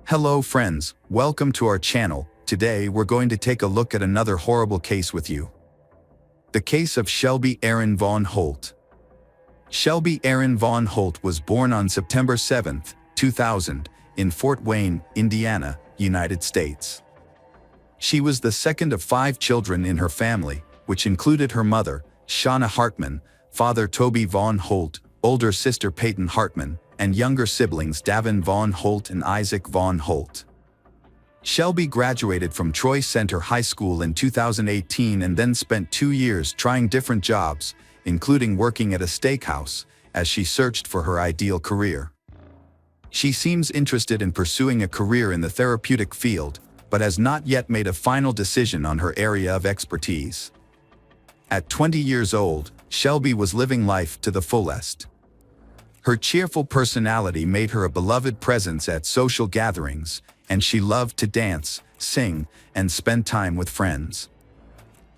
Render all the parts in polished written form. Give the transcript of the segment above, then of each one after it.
Hello friends, welcome to our channel. Today we're going to take a look at another horrible case with you. The case of Shelby Erin Vaughn Holt. Shelby Erin Vaughn Holt was born on September 7, 2000, in Fort Wayne, Indiana, United States. She was the second of 5 children in her family, which included her mother, Shauna Hartman, father Toby Vaughn Holt, older sister Peyton Hartman, and younger siblings Davin Vaughn Holt and Isaac Vaughn Holt. Shelby graduated from Troy Center High School in 2018 and then spent 2 years trying different jobs, including working at a steakhouse, as she searched for her ideal career. She seems interested in pursuing a career in the therapeutic field, but has not yet made a final decision on her area of expertise. At 20 years old, Shelby was living life to the fullest. Her cheerful personality made her a beloved presence at social gatherings, and she loved to dance, sing, and spend time with friends.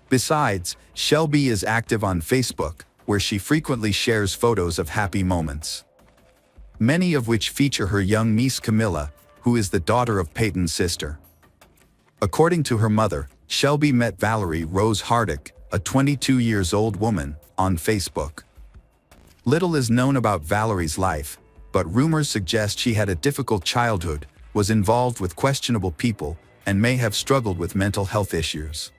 Besides, Shelby is active on Facebook, where she frequently shares photos of happy moments, many of which feature her young niece Camilla, who is the daughter of Peyton's sister. According to her mother, Shelby met Valerie Rose Hardick, a 22-year-old woman, on Facebook. Little is known about Valerie's life, but rumors suggest she had a difficult childhood, was involved with questionable people, and may have struggled with mental health issues.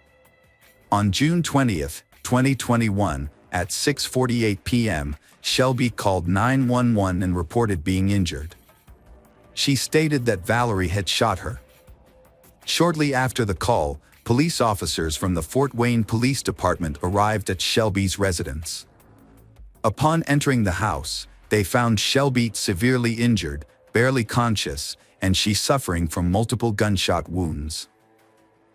On June 20, 2021, at 6:48 p.m., Shelby called 911 and reported being injured. She stated that Valerie had shot her. Shortly after the call, police officers from the Fort Wayne Police Department arrived at Shelby's residence. Upon entering the house, they found Shelby severely injured, barely conscious, and she suffering from multiple gunshot wounds.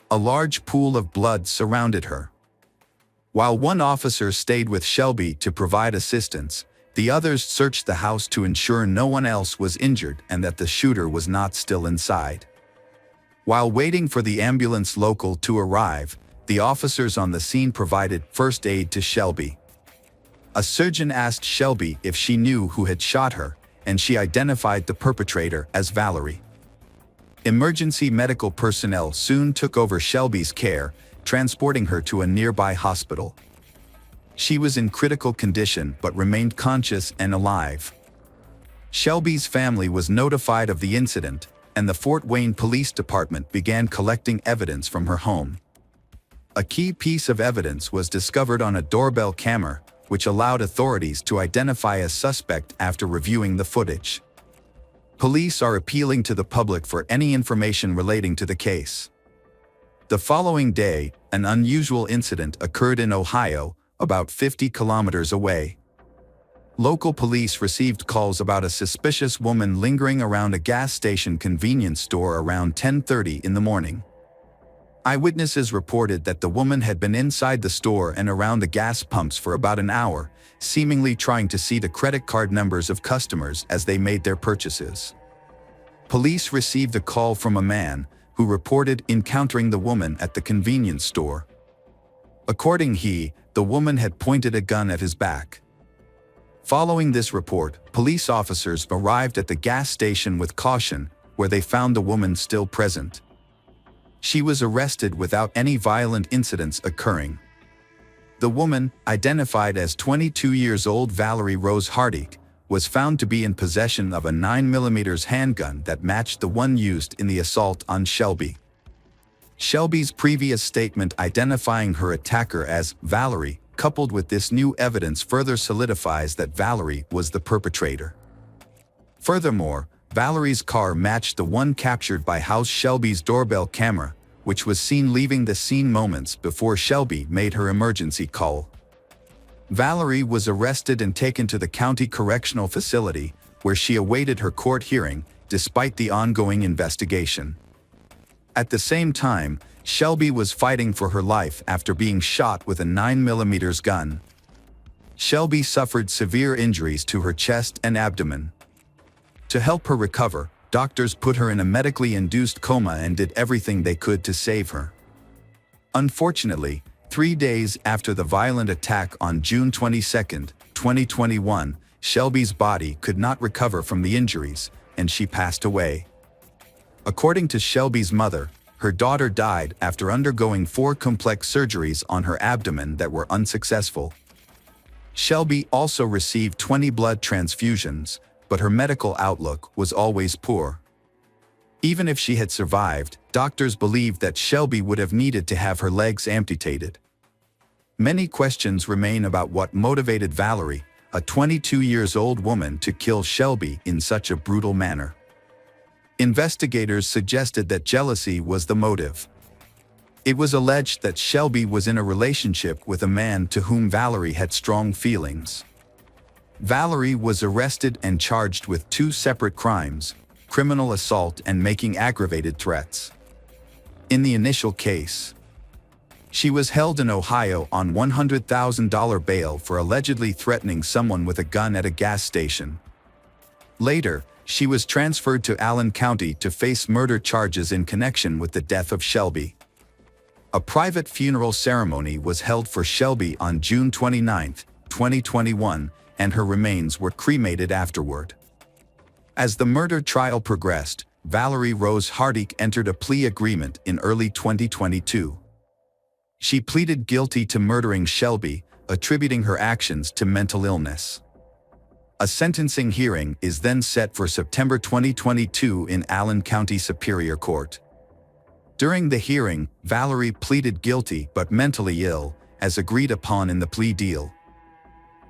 A large pool of blood surrounded her. While one officer stayed with Shelby to provide assistance, the others searched the house to ensure no one else was injured and that the shooter was not still inside. While waiting for the ambulance local to arrive, the officers on the scene provided first aid to Shelby. A surgeon asked Shelby if she knew who had shot her, and she identified the perpetrator as Valerie. Emergency medical personnel soon took over Shelby's care, transporting her to a nearby hospital. She was in critical condition but remained conscious and alive. Shelby's family was notified of the incident, and the Fort Wayne Police Department began collecting evidence from her home. A key piece of evidence was discovered on a doorbell camera, which allowed authorities to identify a suspect after reviewing the footage. Police are appealing to the public for any information relating to the case. The following day, an unusual incident occurred in Ohio, about 50 kilometers away. Local police received calls about a suspicious woman lingering around a gas station convenience store around 10:30 in the morning. Eyewitnesses reported that the woman had been inside the store and around the gas pumps for about an hour, seemingly trying to see the credit card numbers of customers as they made their purchases. Police received a call from a man who reported encountering the woman at the convenience store. According to him, the woman had pointed a gun at his back. Following this report, police officers arrived at the gas station with caution, where they found the woman still present. She was arrested without any violent incidents occurring. The woman, identified as 22-year-old Valerie Rose Hardick, was found to be in possession of a 9mm handgun that matched the one used in the assault on Shelby. Shelby's previous statement identifying her attacker as Valerie, coupled with this new evidence, further solidifies that Valerie was the perpetrator. Furthermore, Valerie's car matched the one captured by House Shelby's doorbell camera, which was seen leaving the scene moments before Shelby made her emergency call. Valerie was arrested and taken to the county correctional facility, where she awaited her court hearing, despite the ongoing investigation. At the same time, Shelby was fighting for her life after being shot with a 9mm gun. Shelby suffered severe injuries to her chest and abdomen. To help her recover, doctors put her in a medically induced coma and did everything they could to save her. Unfortunately, 3 days after the violent attack on June 22, 2021, Shelby's body could not recover from the injuries, and she passed away. According to Shelby's mother, her daughter died after undergoing 4 complex surgeries on her abdomen that were unsuccessful. Shelby also received 20 blood transfusions, but her medical outlook was always poor. Even if she had survived, doctors believed that Shelby would have needed to have her legs amputated. Many questions remain about what motivated Valerie, a 22-year-old woman, to kill Shelby in such a brutal manner. Investigators suggested that jealousy was the motive. It was alleged that Shelby was in a relationship with a man to whom Valerie had strong feelings. Valerie was arrested and charged with 2 separate crimes: criminal assault and making aggravated threats. In the initial case, she was held in Ohio on $100,000 bail for allegedly threatening someone with a gun at a gas station. Later, she was transferred to Allen County to face murder charges in connection with the death of Shelby. A private funeral ceremony was held for Shelby on June 29, 2021, and her remains were cremated afterward. As the murder trial progressed, Valerie Rose Hardick entered a plea agreement in early 2022. She pleaded guilty to murdering Shelby, attributing her actions to mental illness. A sentencing hearing is then set for September 2022 in Allen County Superior Court. During the hearing, Valerie pleaded guilty but mentally ill, as agreed upon in the plea deal.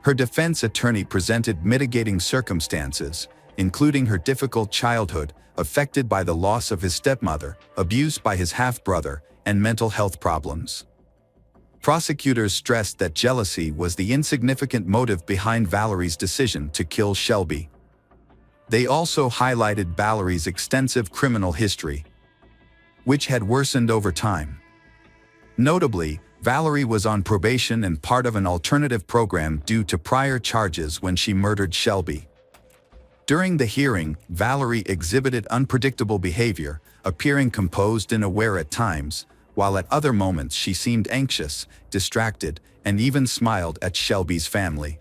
Her defense attorney presented mitigating circumstances, including her difficult childhood, affected by the loss of his stepmother, abuse by his half-brother, and mental health problems. Prosecutors stressed that jealousy was the insignificant motive behind Valerie's decision to kill Shelby. They also highlighted Valerie's extensive criminal history, which had worsened over time. Notably, Valerie was on probation and part of an alternative program due to prior charges when she murdered Shelby. During the hearing, Valerie exhibited unpredictable behavior, appearing composed and aware at times, while at other moments she seemed anxious, distracted, and even smiled at Shelby's family.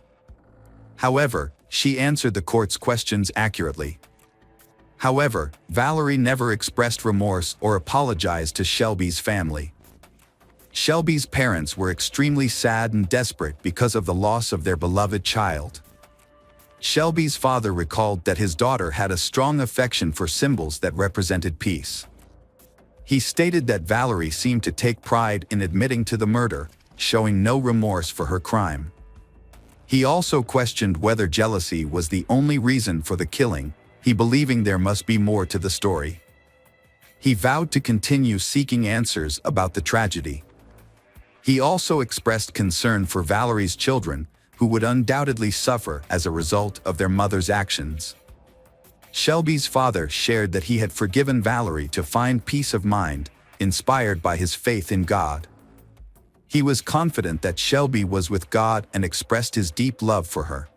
However, she answered the court's questions accurately. However, Valerie never expressed remorse or apologized to Shelby's family. Shelby's parents were extremely sad and desperate because of the loss of their beloved child. Shelby's father recalled that his daughter had a strong affection for symbols that represented peace. He stated that Valerie seemed to take pride in admitting to the murder, showing no remorse for her crime. He also questioned whether jealousy was the only reason for the killing, he believing there must be more to the story. He vowed to continue seeking answers about the tragedy. He also expressed concern for Valerie's children, who would undoubtedly suffer as a result of their mother's actions. Shelby's father shared that he had forgiven Valerie to find peace of mind, inspired by his faith in God. He was confident that Shelby was with God and expressed his deep love for her.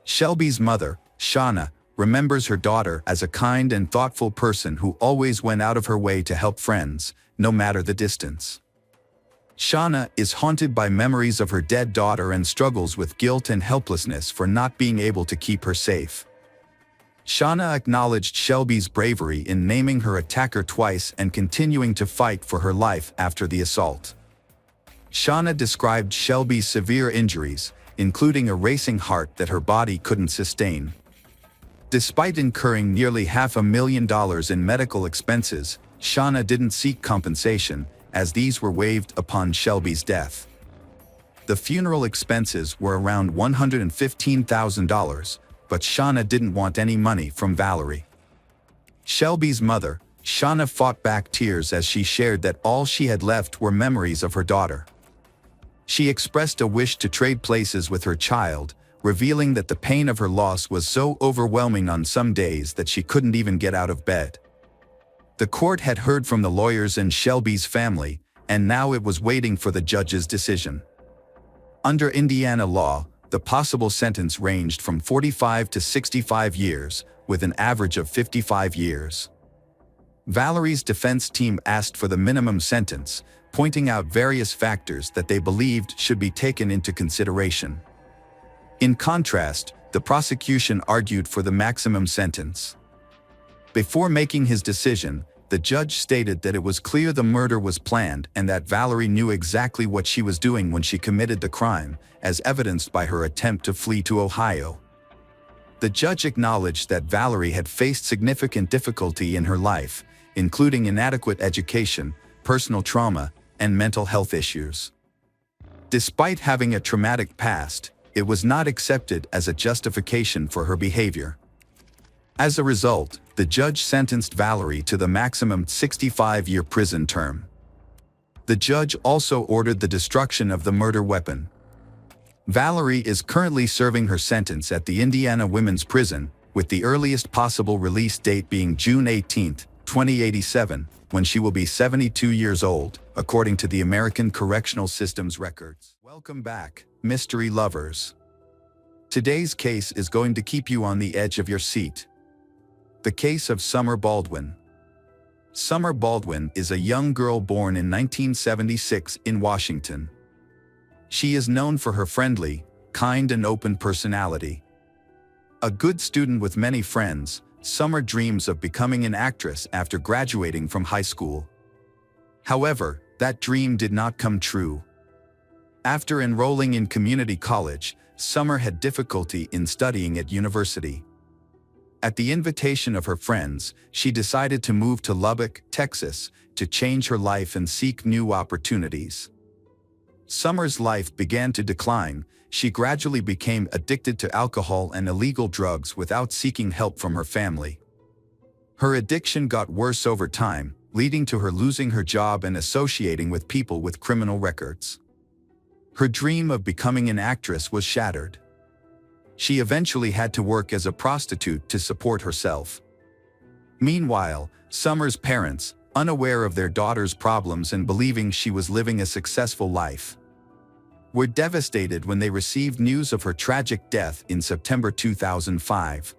Shelby's mother, Shauna, remembers her daughter as a kind and thoughtful person who always went out of her way to help friends, no matter the distance. Shauna is haunted by memories of her dead daughter and struggles with guilt and helplessness for not being able to keep her safe. Shauna acknowledged Shelby's bravery in naming her attacker twice and continuing to fight for her life after the assault. Shauna described Shelby's severe injuries, including a racing heart that her body couldn't sustain. Despite incurring nearly $500,000 in medical expenses, Shauna didn't seek compensation, as these were waived upon Shelby's death. The funeral expenses were around $115,000, but Shauna didn't want any money from Valerie. Shelby's mother, Shauna, fought back tears as she shared that all she had left were memories of her daughter. She expressed a wish to trade places with her child, revealing that the pain of her loss was so overwhelming on some days that she couldn't even get out of bed. The court had heard from the lawyers and Shelby's family, and now it was waiting for the judge's decision. Under Indiana law, the possible sentence ranged from 45 to 65 years, with an average of 55 years. Valerie's defense team asked for the minimum sentence, pointing out various factors that they believed should be taken into consideration. In contrast, the prosecution argued for the maximum sentence. Before making his decision, the judge stated that it was clear the murder was planned and that Valerie knew exactly what she was doing when she committed the crime, as evidenced by her attempt to flee to Ohio. The judge acknowledged that Valerie had faced significant difficulty in her life, including inadequate education, personal trauma, and mental health issues. Despite having a traumatic past, it was not accepted as a justification for her behavior. As a result, the judge sentenced Valerie to the maximum 65-year prison term. The judge also ordered the destruction of the murder weapon. Valerie is currently serving her sentence at the Indiana Women's Prison, with the earliest possible release date being June 18, 2087, when she will be 72 years old, according to the American Correctional System's records. Welcome back, mystery lovers. Today's case is going to keep you on the edge of your seat. The case of Summer Baldwin. Summer Baldwin is a young girl born in 1976 in Washington. She is known for her friendly, kind and open personality. A good student with many friends, Summer dreams of becoming an actress after graduating from high school. However, that dream did not come true. After enrolling in community college, Summer had difficulty in studying at university. At the invitation of her friends, she decided to move to Lubbock, Texas, to change her life and seek new opportunities. Summer's life began to decline. She gradually became addicted to alcohol and illegal drugs without seeking help from her family. Her addiction got worse over time, leading to her losing her job and associating with people with criminal records. Her dream of becoming an actress was shattered. She eventually had to work as a prostitute to support herself. Meanwhile, Summer's parents, unaware of their daughter's problems and believing she was living a successful life, were devastated when they received news of her tragic death in September 2005.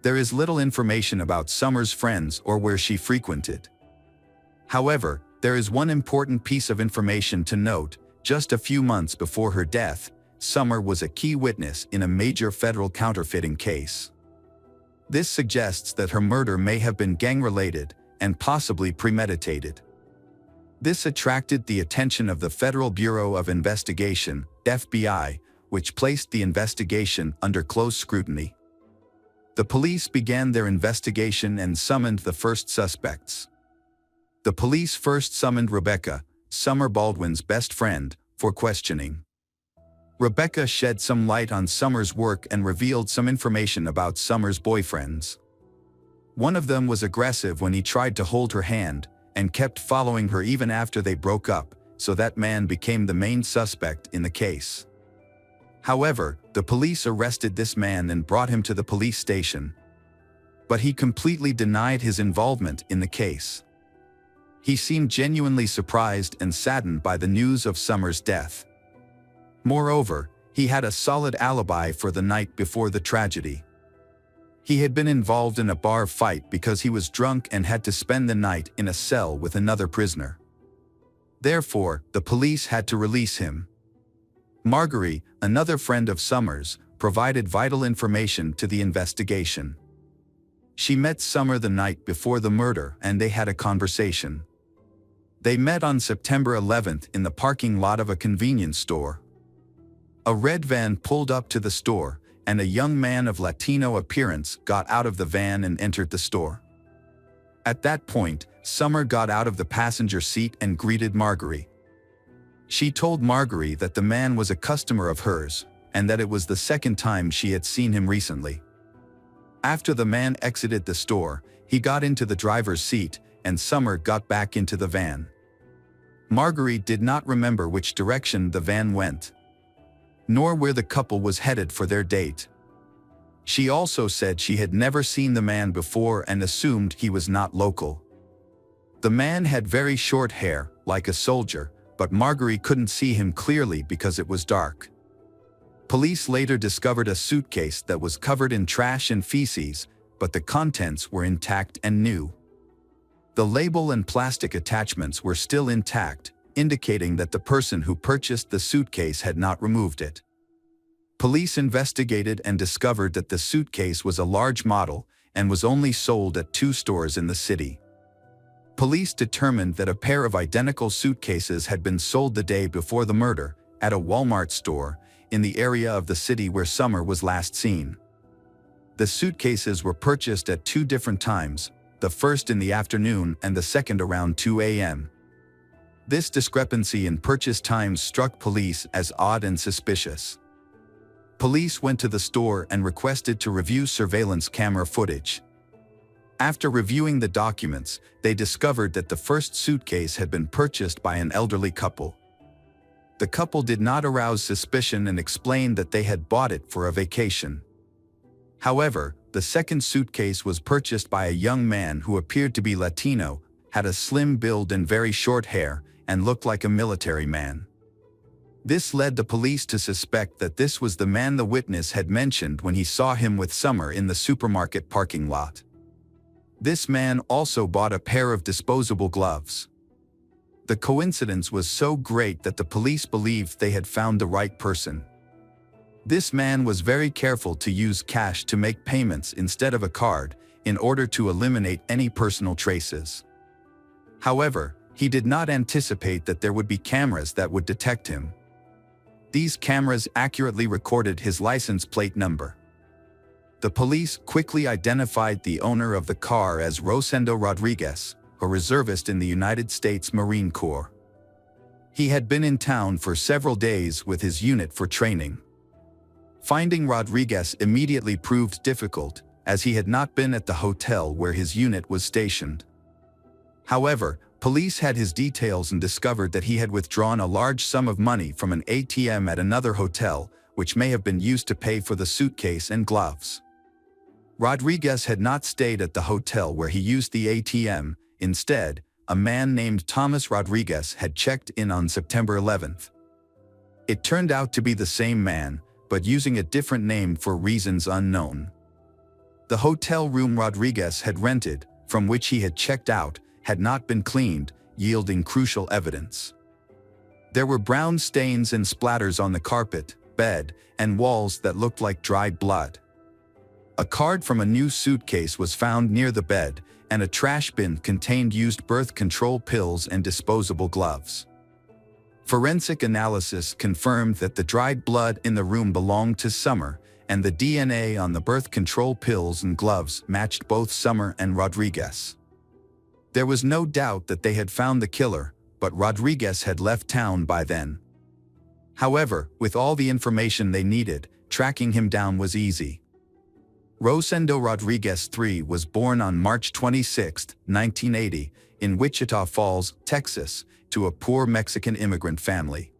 There is little information about Summer's friends or where she frequented. However, there is one important piece of information to note. Just a few months before her death, Summer was a key witness in a major federal counterfeiting case. This suggests that her murder may have been gang-related and possibly premeditated. This attracted the attention of the Federal Bureau of Investigation, FBI, which placed the investigation under close scrutiny. The police began their investigation and summoned the first suspects. The police first summoned Rebecca, Summer Baldwin's best friend, for questioning. Rebecca shed some light on Summer's work and revealed some information about Summer's boyfriends. One of them was aggressive when he tried to hold her hand, and kept following her even after they broke up, so that man became the main suspect in the case. However, the police arrested this man and brought him to the police station. But he completely denied his involvement in the case. He seemed genuinely surprised and saddened by the news of Summer's death. Moreover, he had a solid alibi for the night before the tragedy. He had been involved in a bar fight because he was drunk and had to spend the night in a cell with another prisoner. Therefore, the police had to release him. Marguerite, another friend of Summer's, provided vital information to the investigation. She met Summer the night before the murder and they had a conversation. They met on September 11th in the parking lot of a convenience store. A red van pulled up to the store, and a young man of Latino appearance got out of the van and entered the store. At that point, Summer got out of the passenger seat and greeted Marguerite. She told Marguerite that the man was a customer of hers, and that it was the second time she had seen him recently. After the man exited the store, he got into the driver's seat, and Summer got back into the van. Marguerite did not remember which direction the van went, nor where the couple was headed for their date. She also said she had never seen the man before and assumed he was not local. The man had very short hair, like a soldier, but Marguerite couldn't see him clearly because it was dark. Police later discovered a suitcase that was covered in trash and feces, but the contents were intact and new. The label and plastic attachments were still intact, indicating that the person who purchased the suitcase had not removed it. Police investigated and discovered that the suitcase was a large model, and was only sold at 2 stores in the city. Police determined that a pair of identical suitcases had been sold the day before the murder at a Walmart store in the area of the city where Summer was last seen. The suitcases were purchased at 2 different times, the first in the afternoon and the second around 2 a.m. This discrepancy in purchase times struck police as odd and suspicious. Police went to the store and requested to review surveillance camera footage. After reviewing the documents, they discovered that the first suitcase had been purchased by an elderly couple. The couple did not arouse suspicion and explained that they had bought it for a vacation. However, the second suitcase was purchased by a young man who appeared to be Latino, had a slim build and very short hair, and looked like a military man. This led the police to suspect that this was the man the witness had mentioned when he saw him with Summer in the supermarket parking lot. This man also bought a pair of disposable gloves. The coincidence was so great that the police believed they had found the right person. This man was very careful to use cash to make payments instead of a card in order to eliminate any personal traces. However, he did not anticipate that there would be cameras that would detect him. These cameras accurately recorded his license plate number. The police quickly identified the owner of the car as Rosendo Rodriguez, a reservist in the United States Marine Corps. He had been in town for several days with his unit for training. Finding Rodriguez immediately proved difficult, as he had not been at the hotel where his unit was stationed. However, police had his details and discovered that he had withdrawn a large sum of money from an ATM at another hotel, which may have been used to pay for the suitcase and gloves. Rodriguez had not stayed at the hotel where he used the ATM. Instead, a man named Thomas Rodriguez had checked in on September 11th. It turned out to be the same man, but using a different name for reasons unknown. The hotel room Rodriguez had rented, from which he had checked out, had not been cleaned, yielding crucial evidence. There were brown stains and splatters on the carpet, bed, and walls that looked like dried blood. A card from a new suitcase was found near the bed, and a trash bin contained used birth control pills and disposable gloves. Forensic analysis confirmed that the dried blood in the room belonged to Summer, and the DNA on the birth control pills and gloves matched both Summer and Rodriguez. There was no doubt that they had found the killer, but Rodriguez had left town by then. However, with all the information they needed, tracking him down was easy. Rosendo Rodriguez III was born on March 26, 1980, in Wichita Falls, Texas, to a poor Mexican immigrant family.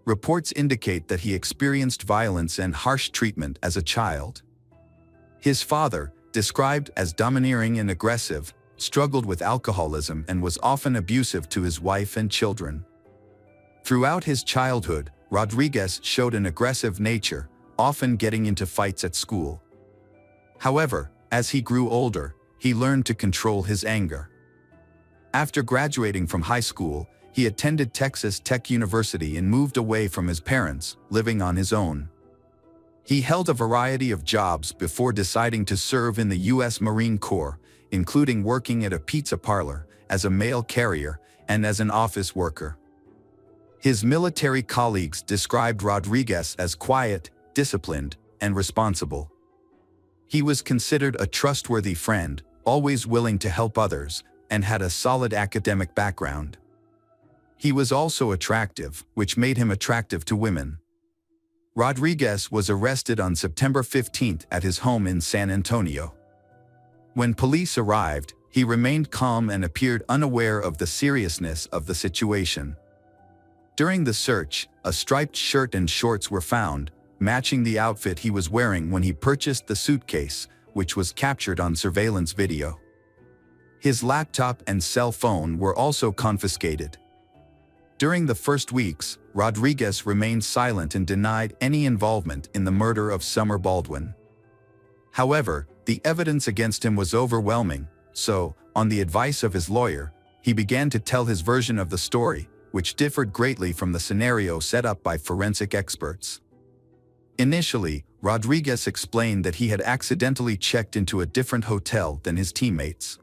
Reports indicate that he experienced violence and harsh treatment as a child. His father, described as domineering and aggressive, struggled with alcoholism and was often abusive to his wife and children. Throughout his childhood, Rodriguez showed an aggressive nature, often getting into fights at school. However, as he grew older, he learned to control his anger. After graduating from high school, he attended Texas Tech University and moved away from his parents, living on his own. He held a variety of jobs before deciding to serve in the U.S. Marine Corps, including working at a pizza parlor, as a mail carrier, and as an office worker. His military colleagues described Rodriguez as quiet, disciplined, and responsible. He was considered a trustworthy friend, always willing to help others, and had a solid academic background. He was also attractive, which made him attractive to women. Rodriguez was arrested on September 15 at his home in San Antonio. When police arrived, he remained calm and appeared unaware of the seriousness of the situation. During the search, a striped shirt and shorts were found, matching the outfit he was wearing when he purchased the suitcase, which was captured on surveillance video. His laptop and cell phone were also confiscated. During the first weeks, Rodriguez remained silent and denied any involvement in the murder of Summer Baldwin. However, the evidence against him was overwhelming, so, on the advice of his lawyer, he began to tell his version of the story, which differed greatly from the scenario set up by forensic experts. Initially, Rodriguez explained that he had accidentally checked into a different hotel than his teammates.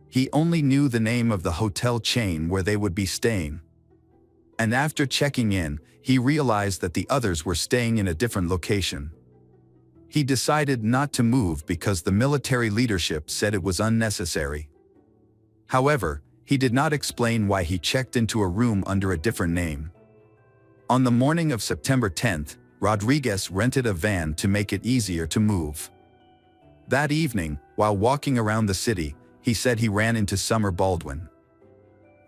He only knew the name of the hotel chain where they would be staying. And after checking in, he realized that the others were staying in a different location. He decided not to move because the military leadership said it was unnecessary. However, he did not explain why he checked into a room under a different name. On the morning of September 10th, Rodriguez rented a van to make it easier to move. That evening, while walking around the city, he said he ran into Summer Baldwin.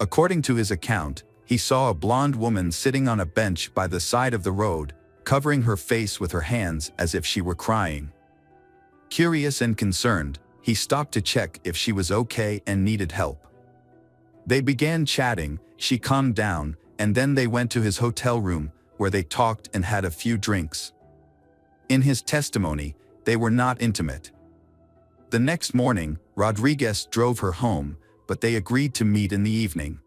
According to his account, he saw a blonde woman sitting on a bench by the side of the road, covering her face with her hands as if she were crying. Curious and concerned, he stopped to check if she was okay and needed help. They began chatting, she calmed down, and then they went to his hotel room, where they talked and had a few drinks. In his testimony, they were not intimate. The next morning, Rodriguez drove her home, but they agreed to meet in the evening.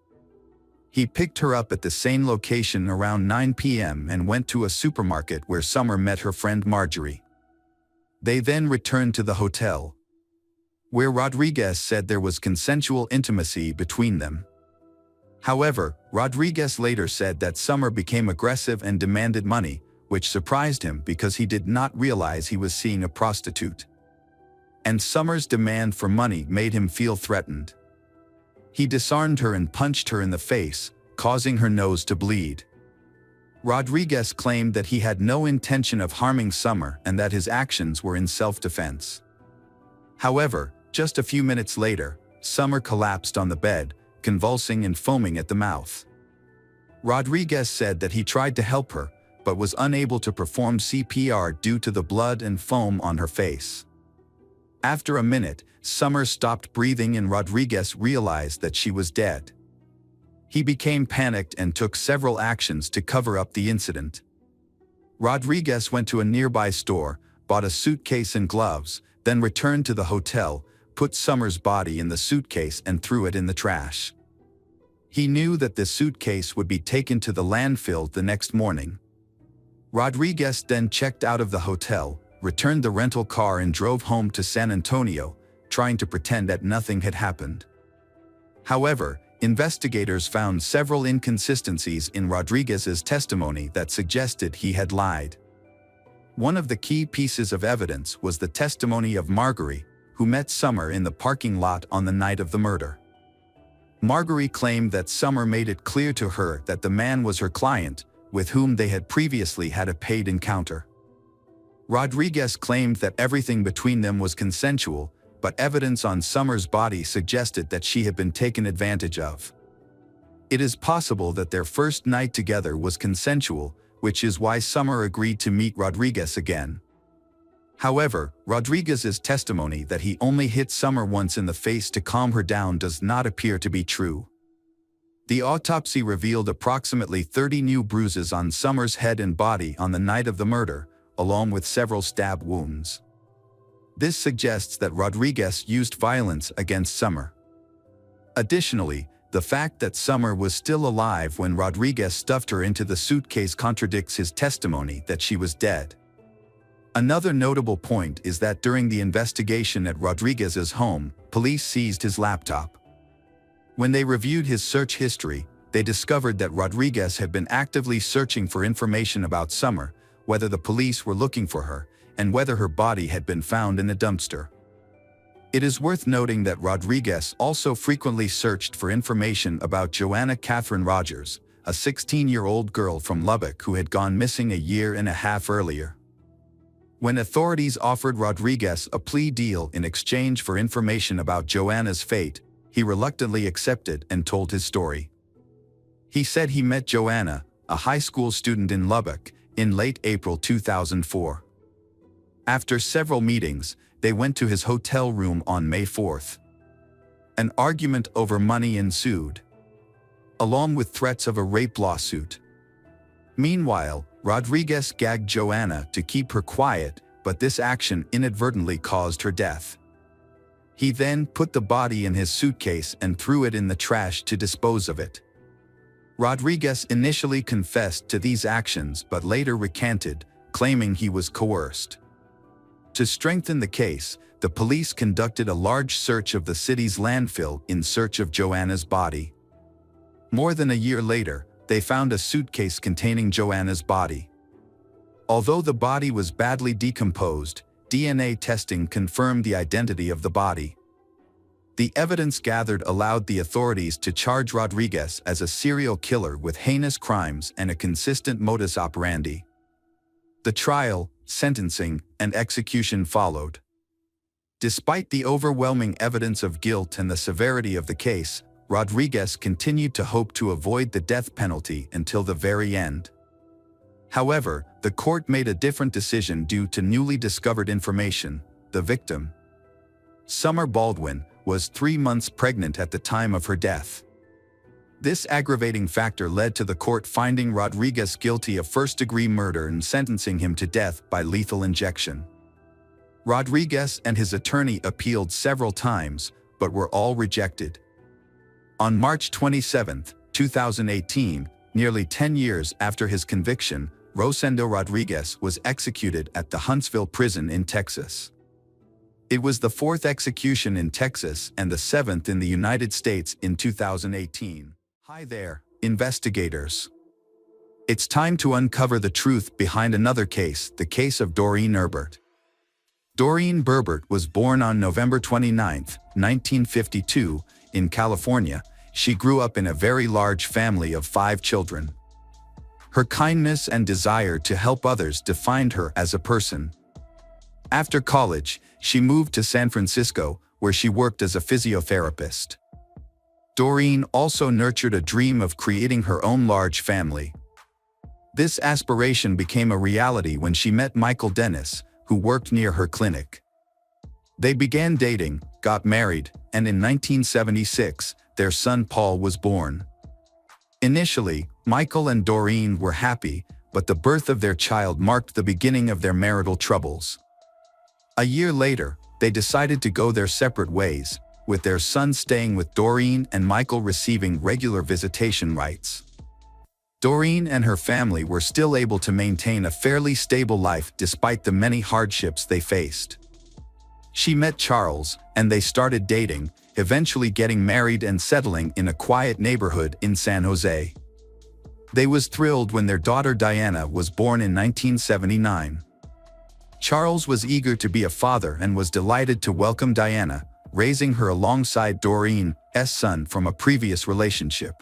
He picked her up at the same location around 9 p.m. and went to a supermarket where Summer met her friend Marjorie. They then returned to the hotel, where Rodriguez said there was consensual intimacy between them. However, Rodriguez later said that Summer became aggressive and demanded money, which surprised him because he did not realize he was seeing a prostitute. And Summer's demand for money made him feel threatened. He disarmed her and punched her in the face, causing her nose to bleed. Rodriguez claimed that he had no intention of harming Summer and that his actions were in self-defense. However, just a few minutes later, Summer collapsed on the bed, convulsing and foaming at the mouth. Rodriguez said that he tried to help her, but was unable to perform CPR due to the blood and foam on her face. After a minute, Summer stopped breathing and Rodriguez realized that she was dead. He became panicked and took several actions to cover up the incident. Rodriguez went to a nearby store, bought a suitcase and gloves, then returned to the hotel, put Summer's body in the suitcase and threw it in the trash. He knew that the suitcase would be taken to the landfill the next morning. Rodriguez then checked out of the hotel, returned the rental car and drove home to San Antonio, trying to pretend that nothing had happened. However, investigators found several inconsistencies in Rodriguez's testimony that suggested he had lied. One of the key pieces of evidence was the testimony of Marjorie, who met Summer in the parking lot on the night of the murder. Marjorie claimed that Summer made it clear to her that the man was her client, with whom they had previously had a paid encounter. Rodriguez claimed that everything between them was consensual, but evidence on Summer's body suggested that she had been taken advantage of. It is possible that their first night together was consensual, which is why Summer agreed to meet Rodriguez again. However, Rodriguez's testimony that he only hit Summer once in the face to calm her down does not appear to be true. The autopsy revealed approximately 30 new bruises on Summer's head and body on the night of the murder, along with several stab wounds. This suggests that Rodriguez used violence against Summer. Additionally, the fact that Summer was still alive when Rodriguez stuffed her into the suitcase contradicts his testimony that she was dead. Another notable point is that during the investigation at Rodriguez's home, police seized his laptop. When they reviewed his search history, they discovered that Rodriguez had been actively searching for information about Summer, whether the police were looking for her, and whether her body had been found in a dumpster. It is worth noting that Rodriguez also frequently searched for information about Joanna Catherine Rogers, a 16-year-old girl from Lubbock who had gone missing a year and a half earlier. When authorities offered Rodriguez a plea deal in exchange for information about Joanna's fate, he reluctantly accepted and told his story. He said he met Joanna, a high school student in Lubbock, in late April 2004. After several meetings, they went to his hotel room on May 4th. An argument over money ensued, along with threats of a rape lawsuit. Meanwhile, Rodriguez gagged Joanna to keep her quiet, but this action inadvertently caused her death. He then put the body in his suitcase and threw it in the trash to dispose of it. Rodriguez initially confessed to these actions but later recanted, claiming he was coerced. To strengthen the case, the police conducted a large search of the city's landfill in search of Joanna's body. More than a year later, they found a suitcase containing Joanna's body. Although the body was badly decomposed, DNA testing confirmed the identity of the body. The evidence gathered allowed the authorities to charge Rodriguez as a serial killer with heinous crimes and a consistent modus operandi. The trial, sentencing, and execution followed. Despite the overwhelming evidence of guilt and the severity of the case, Rodriguez continued to hope to avoid the death penalty until the very end. However, the court made a different decision due to newly discovered information. The victim, Summer Baldwin, was 3 months pregnant at the time of her death. This aggravating factor led to the court finding Rodriguez guilty of first-degree murder and sentencing him to death by lethal injection. Rodriguez and his attorney appealed several times, but were all rejected. On March 27, 2018, nearly 10 years after his conviction, Rosendo Rodriguez was executed at the Huntsville prison in Texas. It was the 4th execution in Texas and the 7th in the United States in 2018. Hi there, investigators. It's time to uncover the truth behind another case, the case of Doreen Erbert. Doreen Berbert was born on November 29, 1952, in California. She grew up in a very large family of 5 children. Her kindness and desire to help others defined her as a person. After college, she moved to San Francisco, where she worked as a physiotherapist. Doreen also nurtured a dream of creating her own large family. This aspiration became a reality when she met Michael Dennis, who worked near her clinic. They began dating, got married, and in 1976, their son Paul was born. Initially, Michael and Doreen were happy, but the birth of their child marked the beginning of their marital troubles. A year later, they decided to go their separate ways, with their son staying with Doreen and Michael receiving regular visitation rights. Doreen and her family were still able to maintain a fairly stable life despite the many hardships they faced. She met Charles, and they started dating, eventually getting married and settling in a quiet neighborhood in San Jose. They was thrilled when their daughter Diana was born in 1979. Charles was eager to be a father and was delighted to welcome Diana, raising her alongside Doreen's son from a previous relationship.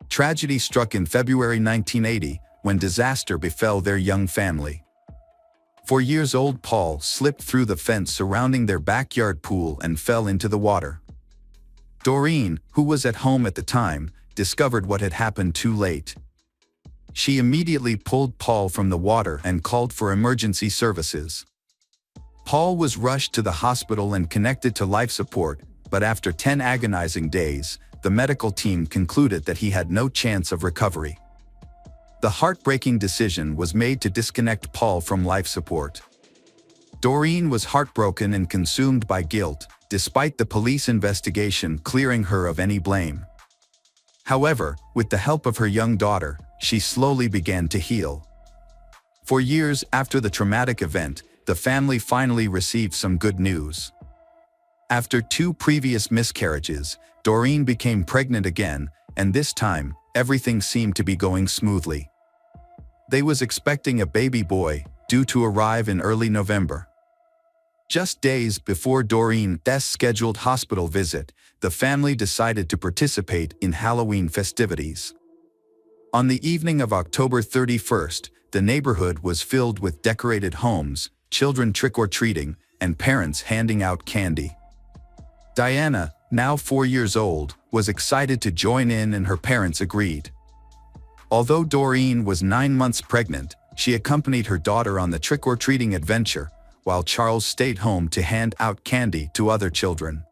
Tragedy struck in February 1980 when disaster befell their young family. 4-year-old Paul slipped through the fence surrounding their backyard pool and fell into the water. Doreen, who was at home at the time, discovered what had happened too late. She immediately pulled Paul from the water and called for emergency services. Paul was rushed to the hospital and connected to life support, but after 10 agonizing days, the medical team concluded that he had no chance of recovery. The heartbreaking decision was made to disconnect Paul from life support. Doreen was heartbroken and consumed by guilt, despite the police investigation clearing her of any blame. However, with the help of her young daughter, she slowly began to heal. For years after the traumatic event, the family finally received some good news. After 2 previous miscarriages, Doreen became pregnant again, and this time, everything seemed to be going smoothly. They was expecting a baby boy, due to arrive in early November. Just days before Doreen's scheduled hospital visit, the family decided to participate in Halloween festivities. On the evening of October 31st, the neighborhood was filled with decorated homes, children trick-or-treating, and parents handing out candy. Diana, now 4 years old, was excited to join in and her parents agreed. Although Doreen was 9 months pregnant, she accompanied her daughter on the trick-or-treating adventure, while Charles stayed home to hand out candy to other children.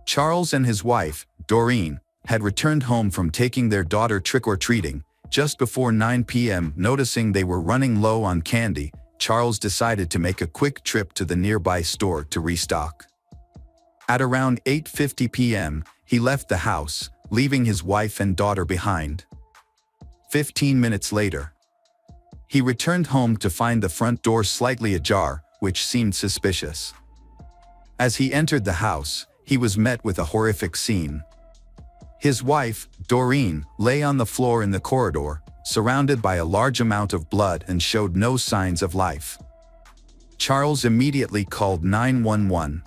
Charles and his wife, Doreen, had returned home from taking their daughter trick-or-treating. Just before 9 p.m., noticing they were running low on candy, Charles decided to make a quick trip to the nearby store to restock. At around 8:50 p.m., he left the house, leaving his wife and daughter behind. 15 minutes later, He returned home to find the front door slightly ajar, which seemed suspicious. As he entered the house, he was met with a horrific scene. His wife, Doreen, lay on the floor in the corridor, surrounded by a large amount of blood and showed no signs of life. Charles immediately called 911.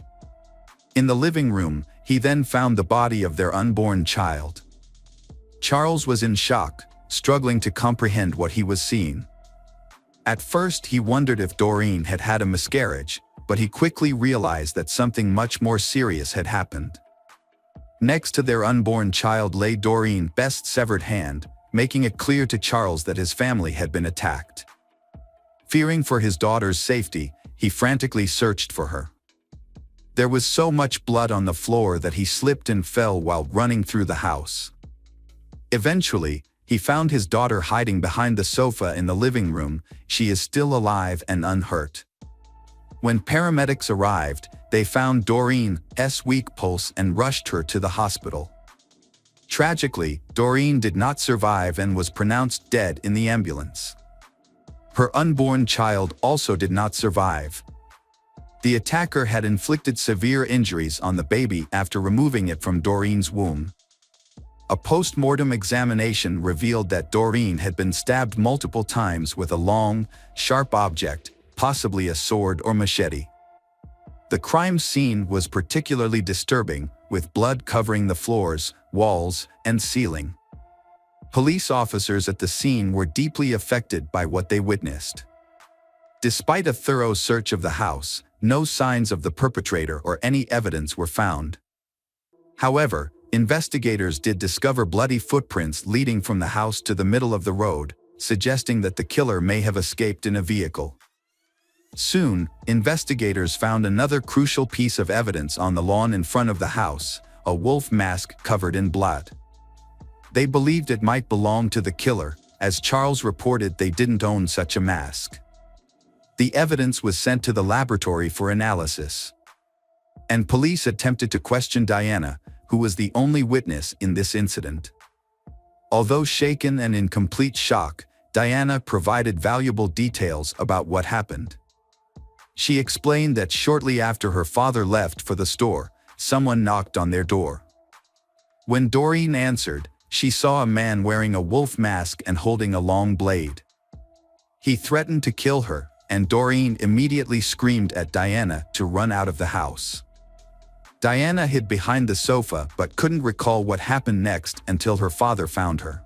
In the living room, he then found the body of their unborn child. Charles was in shock, struggling to comprehend what he was seeing. At first he wondered if Doreen had had a miscarriage, but he quickly realized that something much more serious had happened. Next to their unborn child lay Doreen's best severed hand, making it clear to Charles that his family had been attacked. Fearing for his daughter's safety, he frantically searched for her. There was so much blood on the floor that he slipped and fell while running through the house. Eventually, he found his daughter hiding behind the sofa in the living room. She is still alive and unhurt. When paramedics arrived, they found Doreen's weak pulse and rushed her to the hospital. Tragically, Doreen did not survive and was pronounced dead in the ambulance. Her unborn child also did not survive. The attacker had inflicted severe injuries on the baby after removing it from Doreen's womb. A post-mortem examination revealed that Doreen had been stabbed multiple times with a long, sharp object, possibly a sword or machete. The crime scene was particularly disturbing, with blood covering the floors, walls, and ceiling. Police officers at the scene were deeply affected by what they witnessed. Despite a thorough search of the house, no signs of the perpetrator or any evidence were found. However, investigators did discover bloody footprints leading from the house to the middle of the road, suggesting that the killer may have escaped in a vehicle. Soon, investigators found another crucial piece of evidence on the lawn in front of the house, a wolf mask covered in blood. They believed it might belong to the killer, as Charles reported they didn't own such a mask. The evidence was sent to the laboratory for analysis. And police attempted to question Diana, who was the only witness in this incident. Although shaken and in complete shock, Diana provided valuable details about what happened. She explained that shortly after her father left for the store, someone knocked on their door. When Doreen answered, she saw a man wearing a wolf mask and holding a long blade. He threatened to kill her, and Doreen immediately screamed at Diana to run out of the house. Diana hid behind the sofa but couldn't recall what happened next until her father found her.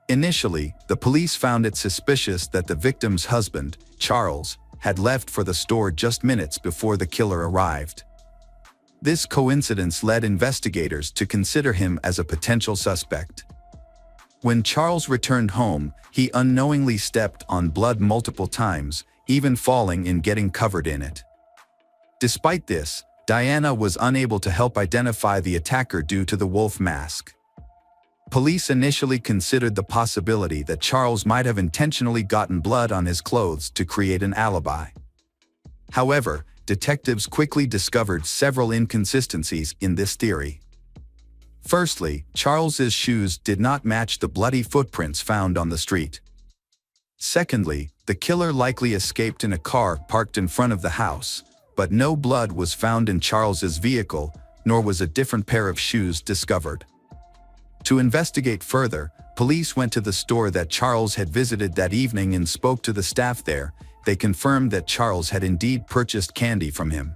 Initially, the police found it suspicious that the victim's husband, Charles, had left for the store just minutes before the killer arrived. This coincidence led investigators to consider him as a potential suspect. When Charles returned home, he unknowingly stepped on blood multiple times, even falling and getting covered in it. Despite this, Diana was unable to help identify the attacker due to the wolf mask. Police initially considered the possibility that Charles might have intentionally gotten blood on his clothes to create an alibi. However, detectives quickly discovered several inconsistencies in this theory. Firstly, Charles's shoes did not match the bloody footprints found on the street. Secondly, the killer likely escaped in a car parked in front of the house, but no blood was found in Charles's vehicle, nor was a different pair of shoes discovered. To investigate further, police went to the store that Charles had visited that evening and spoke to the staff there. They confirmed that Charles had indeed purchased candy from him.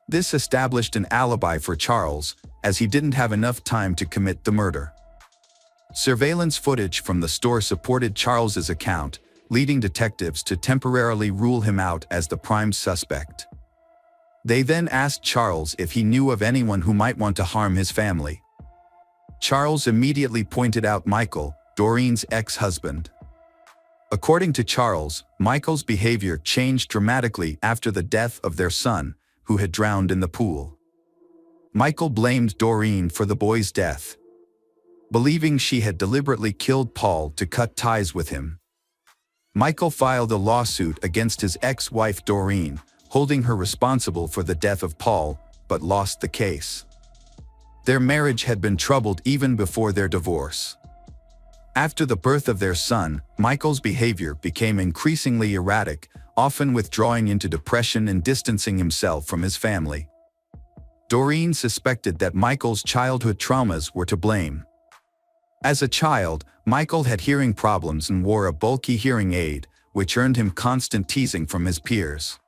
This established an alibi for Charles, as he didn't have enough time to commit the murder. Surveillance footage from the store supported Charles's account, leading detectives to temporarily rule him out as the prime suspect. They then asked Charles if he knew of anyone who might want to harm his family. Charles immediately pointed out Michael, Doreen's ex-husband. According to Charles, Michael's behavior changed dramatically after the death of their son, who had drowned in the pool. Michael blamed Doreen for the boy's death, believing she had deliberately killed Paul to cut ties with him. Michael filed a lawsuit against his ex-wife Doreen, holding her responsible for the death of Paul, but lost the case. Their marriage had been troubled even before their divorce. After the birth of their son, Michael's behavior became increasingly erratic, often withdrawing into depression and distancing himself from his family. Doreen suspected that Michael's childhood traumas were to blame. As a child, Michael had hearing problems and wore a bulky hearing aid, which earned him constant teasing from his peers.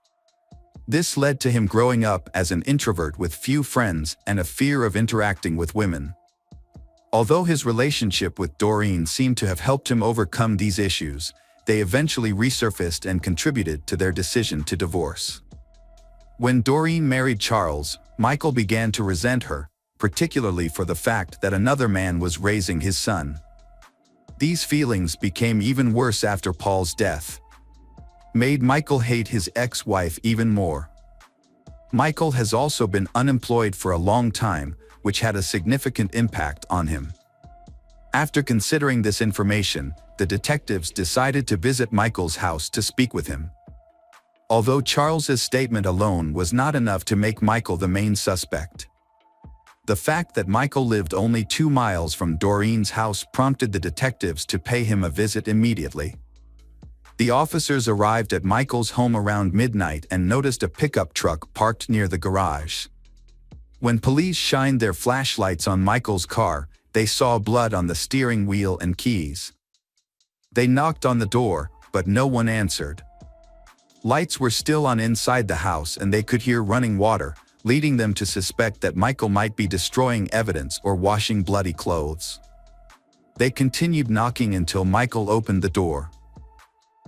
This led to him growing up as an introvert with few friends and a fear of interacting with women. Although his relationship with Doreen seemed to have helped him overcome these issues, they eventually resurfaced and contributed to their decision to divorce. When Doreen married Charles, Michael began to resent her, particularly for the fact that another man was raising his son. These feelings became even worse after Paul's death, made Michael hate his ex-wife even more. Michael has also been unemployed for a long time, which had a significant impact on him. After considering this information, the detectives decided to visit Michael's house to speak with him. Although Charles's statement alone was not enough to make Michael the main suspect, the fact that Michael lived only 2 miles from Doreen's house prompted the detectives to pay him a visit immediately. The officers arrived at Michael's home around midnight and noticed a pickup truck parked near the garage. When police shined their flashlights on Michael's car, they saw blood on the steering wheel and keys. They knocked on the door, but no one answered. Lights were still on inside the house and they could hear running water, leading them to suspect that Michael might be destroying evidence or washing bloody clothes. They continued knocking until Michael opened the door.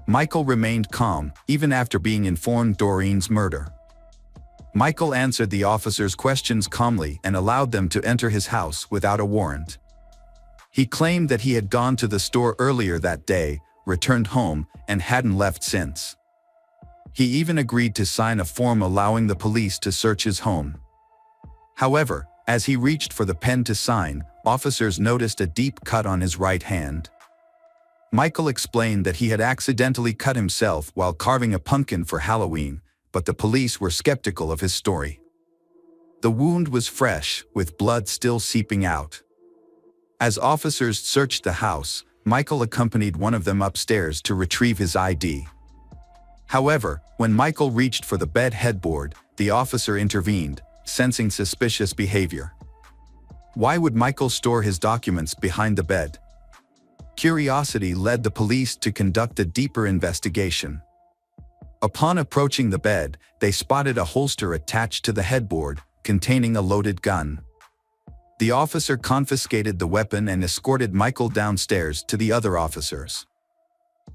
Michael remained calm, even after being informed Doreen's murder. Michael answered the officers' questions calmly and allowed them to enter his house without a warrant. He claimed that he had gone to the store earlier that day, returned home, and hadn't left since. He even agreed to sign a form allowing the police to search his home. However, as he reached for the pen to sign, officers noticed a deep cut on his right hand. Michael explained that he had accidentally cut himself while carving a pumpkin for Halloween, but the police were skeptical of his story. The wound was fresh, with blood still seeping out. As officers searched the house, Michael accompanied one of them upstairs to retrieve his ID. However, when Michael reached for the bed headboard, the officer intervened, sensing suspicious behavior. Why would Michael store his documents behind the bed? Curiosity led the police to conduct a deeper investigation. Upon approaching the bed, they spotted a holster attached to the headboard, containing a loaded gun. The officer confiscated the weapon and escorted Michael downstairs to the other officers.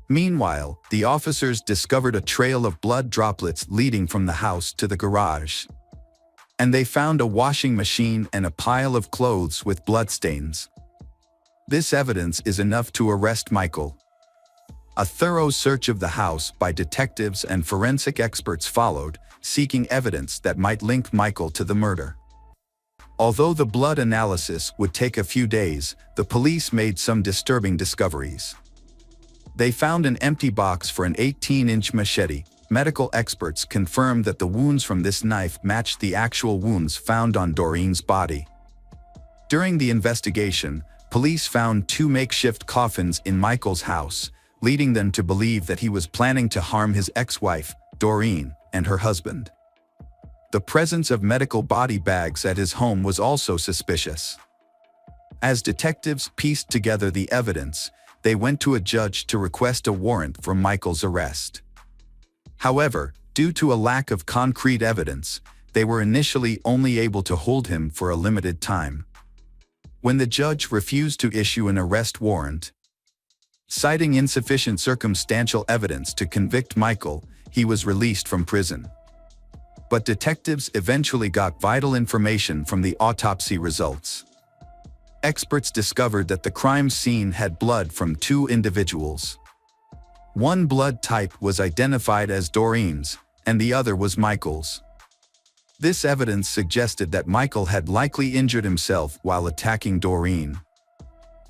Meanwhile, the officers discovered a trail of blood droplets leading from the house to the garage. And they found a washing machine and a pile of clothes with bloodstains. This evidence is enough to arrest Michael. A thorough search of the house by detectives and forensic experts followed, seeking evidence that might link Michael to the murder. Although the blood analysis would take a few days, the police made some disturbing discoveries. They found an empty box for an 18-inch machete. Medical experts confirmed that the wounds from this knife matched the actual wounds found on Doreen's body. During the investigation, police found 2 makeshift coffins in Michael's house, leading them to believe that he was planning to harm his ex-wife, Doreen, and her husband. The presence of medical body bags at his home was also suspicious. As detectives pieced together the evidence, they went to a judge to request a warrant for Michael's arrest. However, due to a lack of concrete evidence, they were initially only able to hold him for a limited time. When the judge refused to issue an arrest warrant, citing insufficient circumstantial evidence to convict Michael, he was released from prison. But detectives eventually got vital information from the autopsy results. Experts discovered that the crime scene had blood from 2 individuals. One blood type was identified as Doreen's, and the other was Michael's. This evidence suggested that Michael had likely injured himself while attacking Doreen.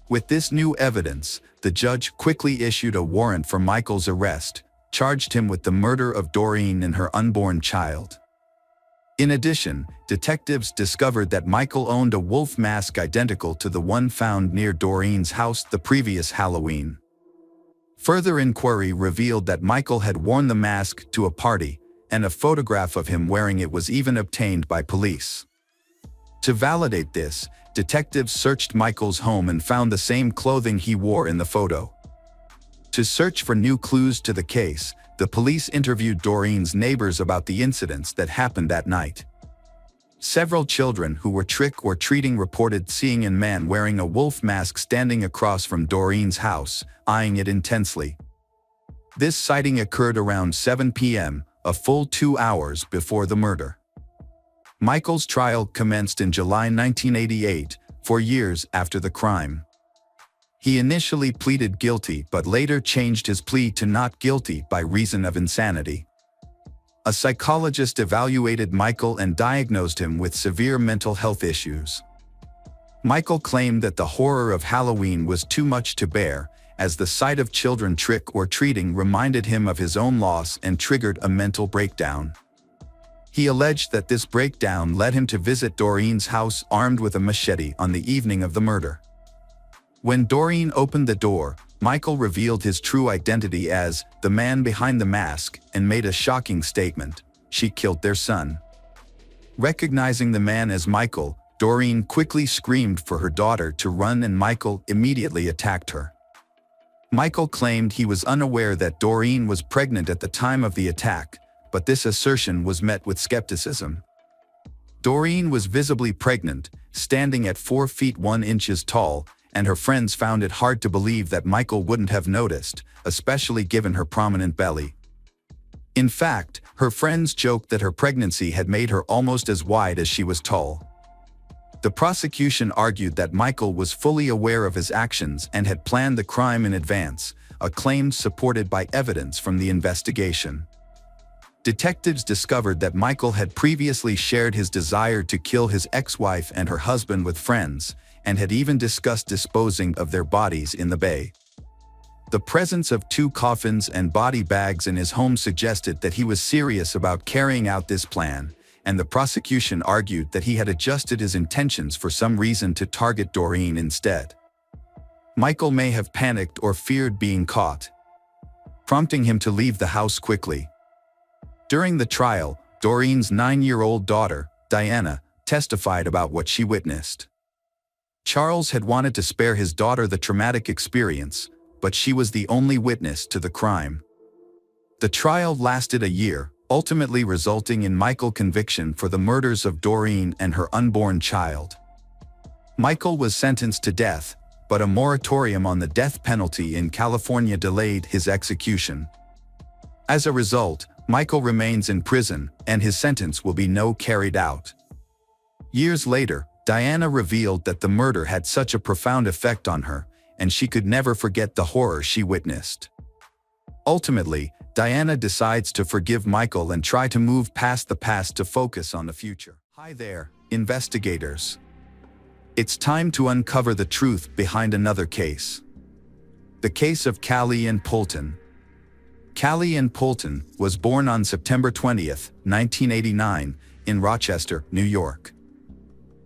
With this new evidence, the judge quickly issued a warrant for Michael's arrest, charged him with the murder of Doreen and her unborn child. In addition, detectives discovered that Michael owned a wolf mask identical to the one found near Doreen's house the previous Halloween. Further inquiry revealed that Michael had worn the mask to a party, and a photograph of him wearing it was even obtained by police. To validate this, detectives searched Michael's home and found the same clothing he wore in the photo. To search for new clues to the case, the police interviewed Doreen's neighbors about the incidents that happened that night. Several children who were trick-or-treating reported seeing a man wearing a wolf mask standing across from Doreen's house, eyeing it intensely. This sighting occurred around 7 p.m., a full 2 hours before the murder. Michael's trial commenced in July 1988, 4 years after the crime. He initially pleaded guilty but later changed his plea to not guilty by reason of insanity. A psychologist evaluated Michael and diagnosed him with severe mental health issues. Michael claimed that the horror of Halloween was too much to bear, as the sight of children trick-or-treating reminded him of his own loss and triggered a mental breakdown. He alleged that this breakdown led him to visit Doreen's house armed with a machete on the evening of the murder. When Doreen opened the door, Michael revealed his true identity as the man behind the mask and made a shocking statement: she killed their son. Recognizing the man as Michael, Doreen quickly screamed for her daughter to run and Michael immediately attacked her. Michael claimed he was unaware that Doreen was pregnant at the time of the attack, but this assertion was met with skepticism. Doreen was visibly pregnant, standing at 4 feet 1 inches tall, and her friends found it hard to believe that Michael wouldn't have noticed, especially given her prominent belly. In fact, her friends joked that her pregnancy had made her almost as wide as she was tall. The prosecution argued that Michael was fully aware of his actions and had planned the crime in advance, a claim supported by evidence from the investigation. Detectives discovered that Michael had previously shared his desire to kill his ex-wife and her husband with friends, and had even discussed disposing of their bodies in the bay. The presence of 2 coffins and body bags in his home suggested that he was serious about carrying out this plan, and the prosecution argued that he had adjusted his intentions for some reason to target Doreen instead. Michael may have panicked or feared being caught, prompting him to leave the house quickly. During the trial, Doreen's 9-year-old daughter, Diana, testified about what she witnessed. Charles had wanted to spare his daughter the traumatic experience, but she was the only witness to the crime. The trial lasted a year, ultimately resulting in Michael's conviction for the murders of Doreen and her unborn child. Michael was sentenced to death, but a moratorium on the death penalty in California delayed his execution. As a result, Michael remains in prison, and his sentence will be carried out. Years later, Diana revealed that the murder had such a profound effect on her, and she could never forget the horror she witnessed. Ultimately, Diana decides to forgive Michael and try to move past the past to focus on the future. Hi there, investigators. It's time to uncover the truth behind another case. The case of Callie Ann Poulton. Callie Ann Poulton was born on September 20, 1989, in Rochester, New York.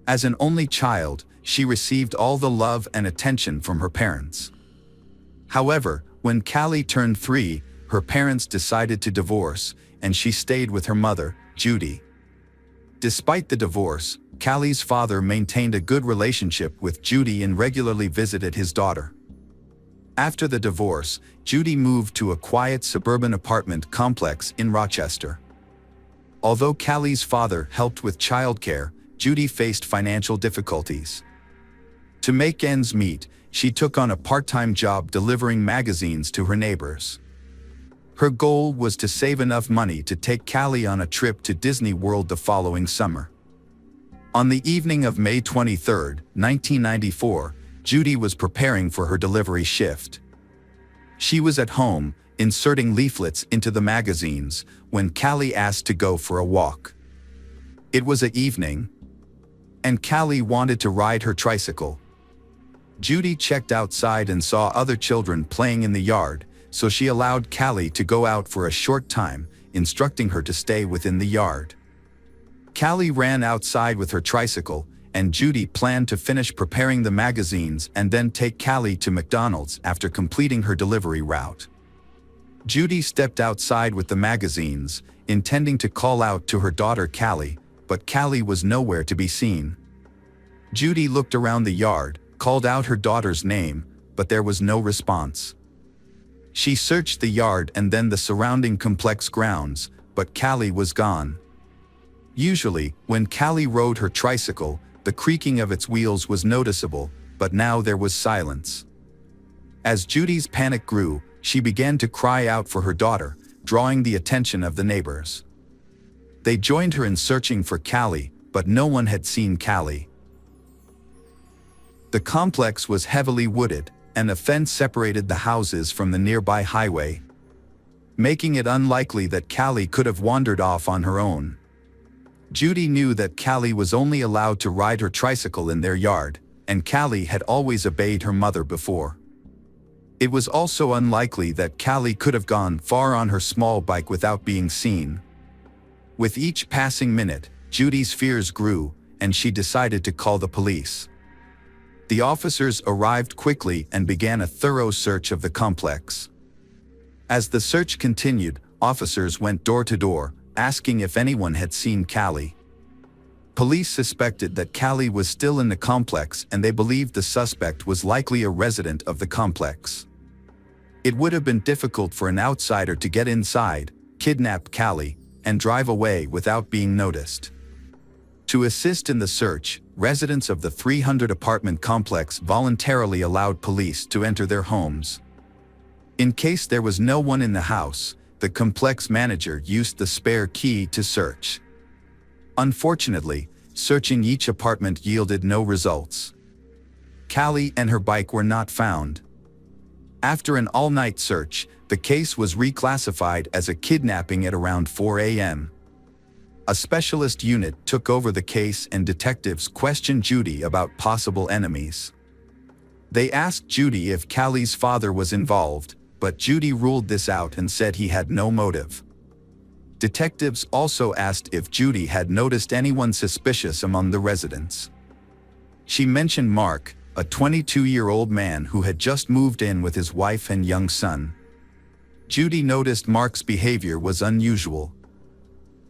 As an only child, she received all the love and attention from her parents. However, when Callie turned 3, her parents decided to divorce, and she stayed with her mother, Judy. Despite the divorce, Callie's father maintained a good relationship with Judy and regularly visited his daughter. After the divorce, Judy moved to a quiet suburban apartment complex in Rochester. Although Callie's father helped with childcare, Judy faced financial difficulties. To make ends meet, she took on a part-time job delivering magazines to her neighbors. Her goal was to save enough money to take Callie on a trip to Disney World the following summer. On the evening of May 23, 1994, Judy was preparing for her delivery shift. She was at home, inserting leaflets into the magazines, when Callie asked to go for a walk. It was an evening, and Callie wanted to ride her tricycle. Judy checked outside and saw other children playing in the yard, so she allowed Callie to go out for a short time, instructing her to stay within the yard. Callie ran outside with her tricycle, and Judy planned to finish preparing the magazines and then take Callie to McDonald's after completing her delivery route. Judy stepped outside with the magazines, intending to call out to her daughter Callie, but Callie was nowhere to be seen. Judy looked around the yard, called out her daughter's name, but there was no response. She searched the yard and then the surrounding complex grounds, but Callie was gone. Usually, when Callie rode her tricycle, the creaking of its wheels was noticeable, but now there was silence. As Judy's panic grew, she began to cry out for her daughter, drawing the attention of the neighbors. They joined her in searching for Callie, but no one had seen Callie. The complex was heavily wooded, and a fence separated the houses from the nearby highway, making it unlikely that Callie could have wandered off on her own. Judy knew that Callie was only allowed to ride her tricycle in their yard, and Callie had always obeyed her mother before. It was also unlikely that Callie could have gone far on her small bike without being seen. With each passing minute, Judy's fears grew, and she decided to call the police. The officers arrived quickly and began a thorough search of the complex. As the search continued, officers went door to door, asking if anyone had seen Callie. Police suspected that Callie was still in the complex, and they believed the suspect was likely a resident of the complex. It would have been difficult for an outsider to get inside, kidnap Callie, and drive away without being noticed. To assist in the search, residents of the 300-apartment complex voluntarily allowed police to enter their homes. In case there was no one in the house, the complex manager used the spare key to search. Unfortunately, searching each apartment yielded no results. Callie and her bike were not found. After an all-night search, the case was reclassified as a kidnapping at around 4 a.m. A specialist unit took over the case and detectives questioned Judy about possible enemies. They asked Judy if Callie's father was involved, but Judy ruled this out and said he had no motive. Detectives also asked if Judy had noticed anyone suspicious among the residents. She mentioned Mark, a 22-year-old man who had just moved in with his wife and young son. Judy noticed Mark's behavior was unusual.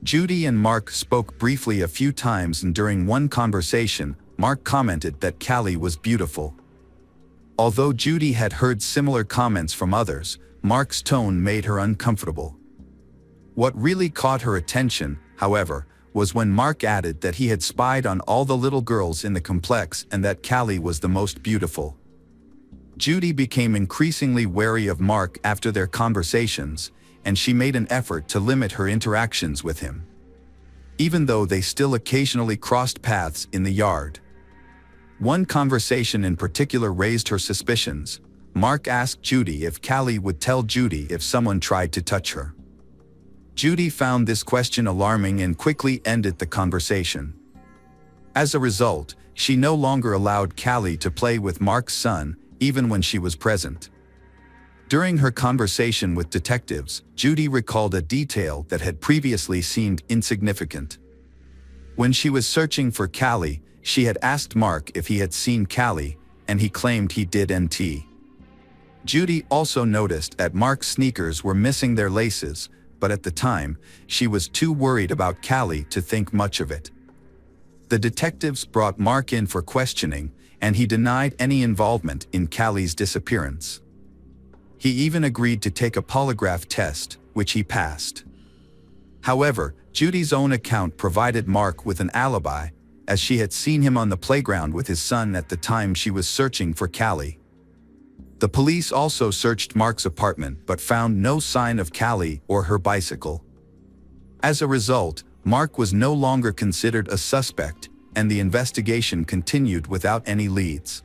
Judy and Mark spoke briefly a few times, and during one conversation, Mark commented that Callie was beautiful. Although Judy had heard similar comments from others, Mark's tone made her uncomfortable. What really caught her attention, however, was when Mark added that he had spied on all the little girls in the complex and that Callie was the most beautiful. Judy became increasingly wary of Mark after their conversations, and she made an effort to limit her interactions with him, even though they still occasionally crossed paths in the yard. One conversation in particular raised her suspicions. Mark asked Judy if Callie would tell Judy if someone tried to touch her. Judy found this question alarming and quickly ended the conversation. As a result, she no longer allowed Callie to play with Mark's son, even when she was present. During her conversation with detectives, Judy recalled a detail that had previously seemed insignificant. When she was searching for Callie, she had asked Mark if he had seen Callie, and he claimed he did. Judy also noticed that Mark's sneakers were missing their laces, but at the time, she was too worried about Callie to think much of it. The detectives brought Mark in for questioning, and he denied any involvement in Callie's disappearance. He even agreed to take a polygraph test, which he passed. However, Judy's own account provided Mark with an alibi, as she had seen him on the playground with his son at the time she was searching for Callie. The police also searched Mark's apartment but found no sign of Callie or her bicycle. As a result, Mark was no longer considered a suspect, and the investigation continued without any leads.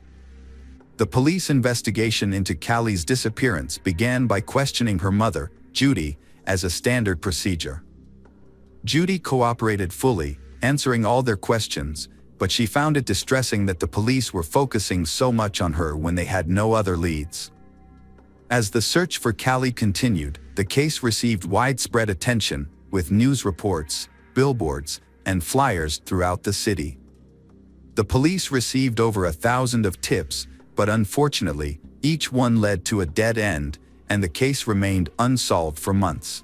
The police investigation into Callie's disappearance began by questioning her mother, Judy, as a standard procedure. Judy cooperated fully, answering all their questions, but she found it distressing that the police were focusing so much on her when they had no other leads. As the search for Callie continued, the case received widespread attention, with news reports, billboards, and flyers throughout the city. The police received over 1,000 of tips, but unfortunately, each one led to a dead end, and the case remained unsolved for months.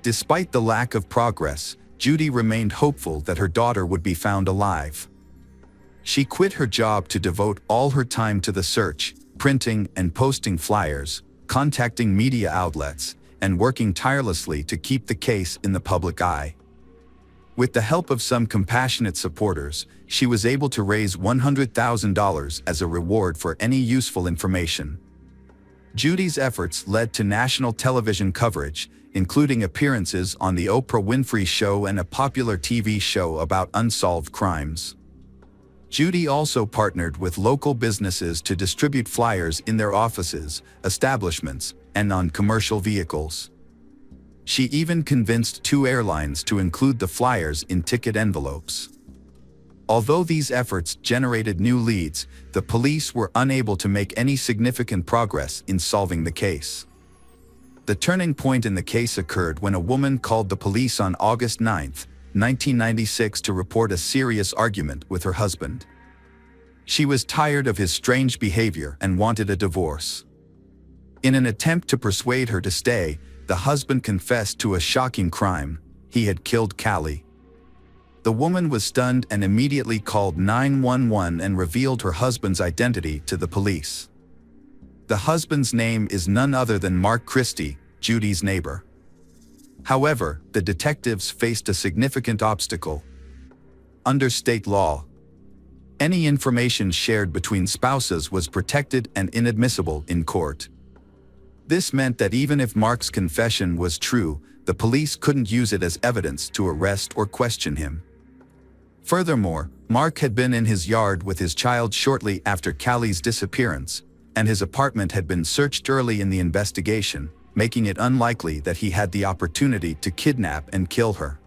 Despite the lack of progress, Judy remained hopeful that her daughter would be found alive. She quit her job to devote all her time to the search, printing and posting flyers, contacting media outlets, and working tirelessly to keep the case in the public eye. With the help of some compassionate supporters, she was able to raise $100,000 as a reward for any useful information. Judy's efforts led to national television coverage, including appearances on The Oprah Winfrey Show and a popular TV show about unsolved crimes. Judy also partnered with local businesses to distribute flyers in their offices, establishments, and on commercial vehicles. She even convinced 2 airlines to include the flyers in ticket envelopes. Although these efforts generated new leads, the police were unable to make any significant progress in solving the case. The turning point in the case occurred when a woman called the police on August 9, 1996 to report a serious argument with her husband. She was tired of his strange behavior and wanted a divorce. In an attempt to persuade her to stay, the husband confessed to a shocking crime: he had killed Callie. The woman was stunned and immediately called 911 and revealed her husband's identity to the police. The husband's name is none other than Mark Christie, Judy's neighbor. However, the detectives faced a significant obstacle. Under state law, any information shared between spouses was protected and inadmissible in court. This meant that even if Mark's confession was true, the police couldn't use it as evidence to arrest or question him. Furthermore, Mark had been in his yard with his child shortly after Callie's disappearance, and his apartment had been searched early in the investigation, making it unlikely that he had the opportunity to kidnap and kill her.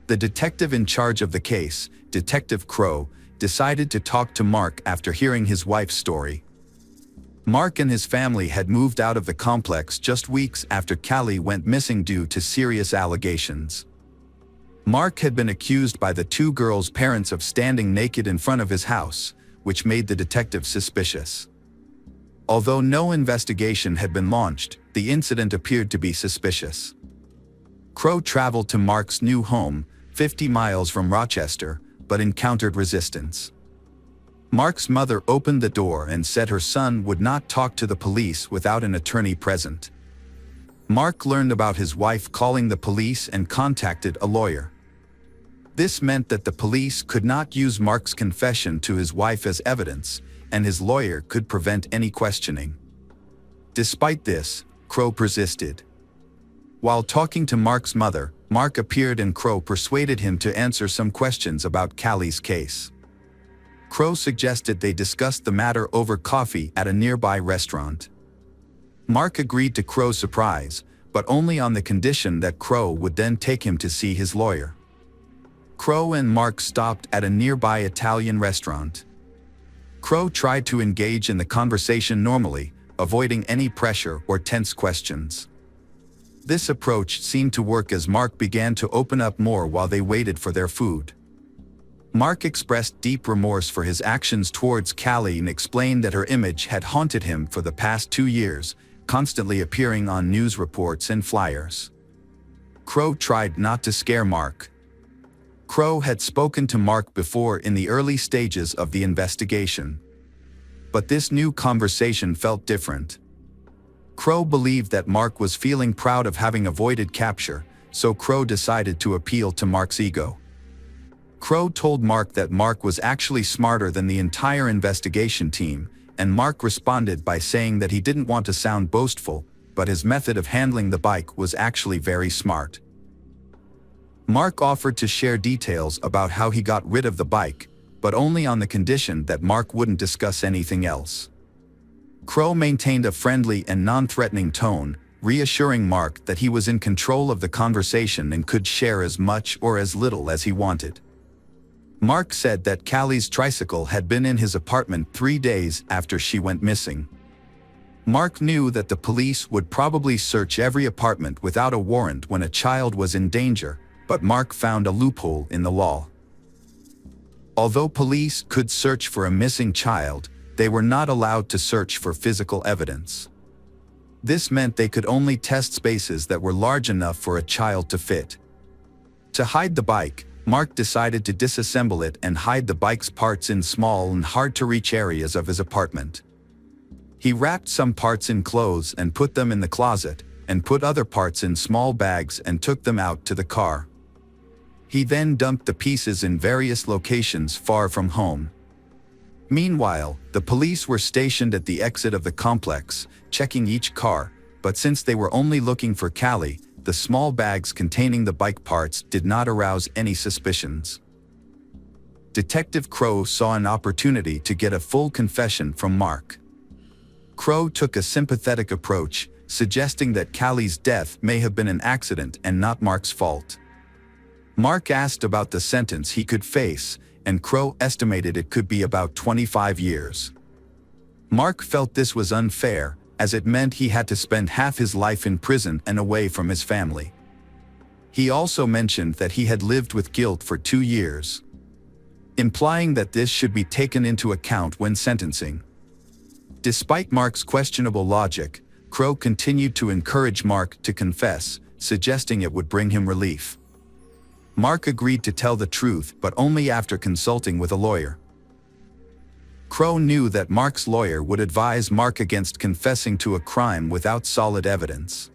The detective in charge of the case, Detective Crow, decided to talk to Mark after hearing his wife's story. Mark and his family had moved out of the complex just weeks after Callie went missing due to serious allegations. Mark had been accused by the 2 girls' parents of standing naked in front of his house, which made the detective suspicious. Although no investigation had been launched, the incident appeared to be suspicious. Crow traveled to Mark's new home, 50 miles from Rochester, but encountered resistance. Mark's mother opened the door and said her son would not talk to the police without an attorney present. Mark learned about his wife calling the police and contacted a lawyer. This meant that the police could not use Mark's confession to his wife as evidence, and his lawyer could prevent any questioning. Despite this, Crow persisted. While talking to Mark's mother, Mark appeared and Crow persuaded him to answer some questions about Callie's case. Crow suggested they discuss the matter over coffee at a nearby restaurant. Mark agreed to Crow's surprise, but only on the condition that Crow would then take him to see his lawyer. Crow and Mark stopped at a nearby Italian restaurant. Crow tried to engage in the conversation normally, avoiding any pressure or tense questions. This approach seemed to work as Mark began to open up more while they waited for their food. Mark expressed deep remorse for his actions towards Callie and explained that her image had haunted him for the past 2 years, constantly appearing on news reports and flyers. Crow tried not to scare Mark. Crow had spoken to Mark before in the early stages of the investigation. But this new conversation felt different. Crow believed that Mark was feeling proud of having avoided capture, so Crow decided to appeal to Mark's ego. Crow told Mark that Mark was actually smarter than the entire investigation team, and Mark responded by saying that he didn't want to sound boastful, but his method of handling the bike was actually very smart. Mark offered to share details about how he got rid of the bike, but only on the condition that Mark wouldn't discuss anything else. Crow maintained a friendly and non-threatening tone, reassuring Mark that he was in control of the conversation and could share as much or as little as he wanted. Mark said that Callie's tricycle had been in his apartment 3 days after she went missing. Mark knew that the police would probably search every apartment without a warrant when a child was in danger, but Mark found a loophole in the law. Although police could search for a missing child, they were not allowed to search for physical evidence. This meant they could only test spaces that were large enough for a child to fit. To hide the bike, Mark decided to disassemble it and hide the bike's parts in small and hard-to-reach areas of his apartment. He wrapped some parts in clothes and put them in the closet, and put other parts in small bags and took them out to the car. He then dumped the pieces in various locations far from home. Meanwhile, the police were stationed at the exit of the complex, checking each car, but since they were only looking for Callie, the small bags containing the bike parts did not arouse any suspicions. Detective Crow saw an opportunity to get a full confession from Mark. Crow took a sympathetic approach, suggesting that Callie's death may have been an accident and not Mark's fault. Mark asked about the sentence he could face, and Crow estimated it could be about 25 years. Mark felt this was unfair, as it meant he had to spend half his life in prison and away from his family. He also mentioned that he had lived with guilt for 2 years, implying that this should be taken into account when sentencing. Despite Mark's questionable logic, Crow continued to encourage Mark to confess, suggesting it would bring him relief. Mark agreed to tell the truth, but only after consulting with a lawyer. Crow knew that Mark's lawyer would advise Mark against confessing to a crime without solid evidence.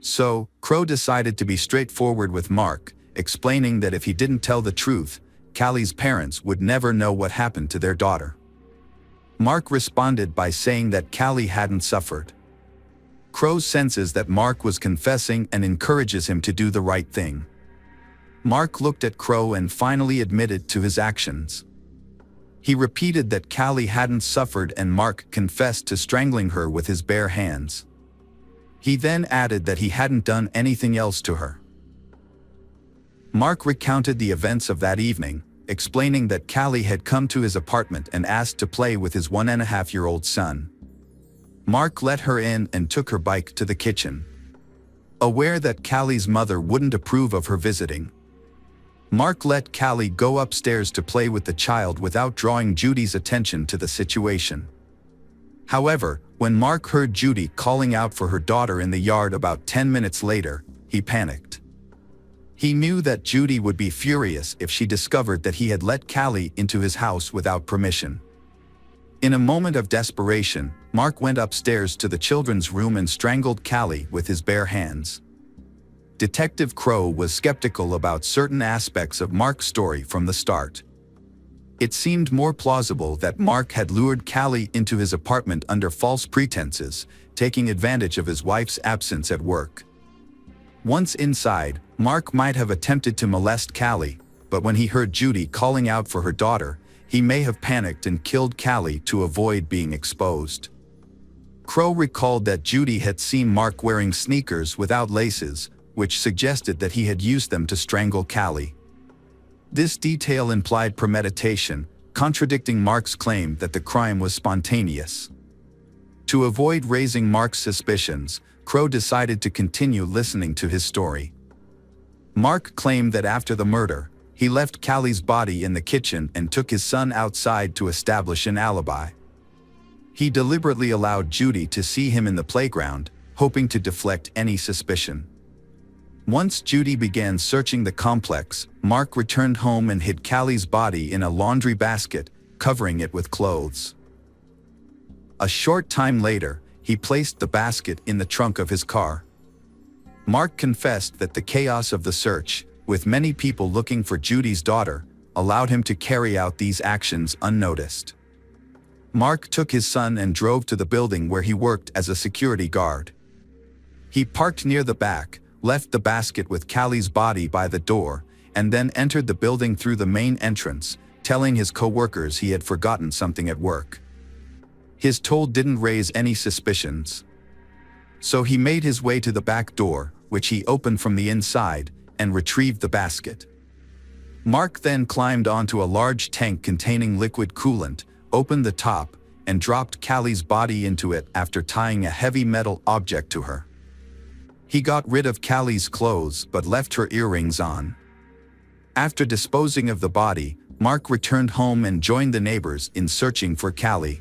So, Crow decided to be straightforward with Mark, explaining that if he didn't tell the truth, Callie's parents would never know what happened to their daughter. Mark responded by saying that Callie hadn't suffered. Crow senses that Mark was confessing and encourages him to do the right thing. Mark looked at Crow and finally admitted to his actions. He repeated that Callie hadn't suffered and Mark confessed to strangling her with his bare hands. He then added that he hadn't done anything else to her. Mark recounted the events of that evening, explaining that Callie had come to his apartment and asked to play with his 1.5-year-old son. Mark let her in and took her bike to the kitchen. Aware that Callie's mother wouldn't approve of her visiting, Mark let Callie go upstairs to play with the child without drawing Judy's attention to the situation. However, when Mark heard Judy calling out for her daughter in the yard about 10 minutes later, he panicked. He knew that Judy would be furious if she discovered that he had let Callie into his house without permission. In a moment of desperation, Mark went upstairs to the children's room and strangled Callie with his bare hands. Detective Crow was skeptical about certain aspects of Mark's story from the start. It seemed more plausible that Mark had lured Callie into his apartment under false pretenses, taking advantage of his wife's absence at work. Once inside, Mark might have attempted to molest Callie, but when he heard Judy calling out for her daughter, he may have panicked and killed Callie to avoid being exposed. Crow recalled that Judy had seen Mark wearing sneakers without laces, which suggested that he had used them to strangle Callie. This detail implied premeditation, contradicting Mark's claim that the crime was spontaneous. To avoid raising Mark's suspicions, Crow decided to continue listening to his story. Mark claimed that after the murder, he left Callie's body in the kitchen and took his son outside to establish an alibi. He deliberately allowed Judy to see him in the playground, hoping to deflect any suspicion. Once Judy began searching the complex, Mark returned home and hid Callie's body in a laundry basket, covering it with clothes. A short time later, he placed the basket in the trunk of his car. Mark confessed that the chaos of the search, with many people looking for Judy's daughter, allowed him to carry out these actions unnoticed. Mark took his son and drove to the building where he worked as a security guard. He parked near the back, left the basket with Callie's body by the door, and then entered the building through the main entrance, telling his co-workers he had forgotten something at work. His toll didn't raise any suspicions. So he made his way to the back door, which he opened from the inside, and retrieved the basket. Mark then climbed onto a large tank containing liquid coolant, opened the top, and dropped Callie's body into it after tying a heavy metal object to her. He got rid of Callie's clothes but left her earrings on. After disposing of the body, Mark returned home and joined the neighbors in searching for Callie.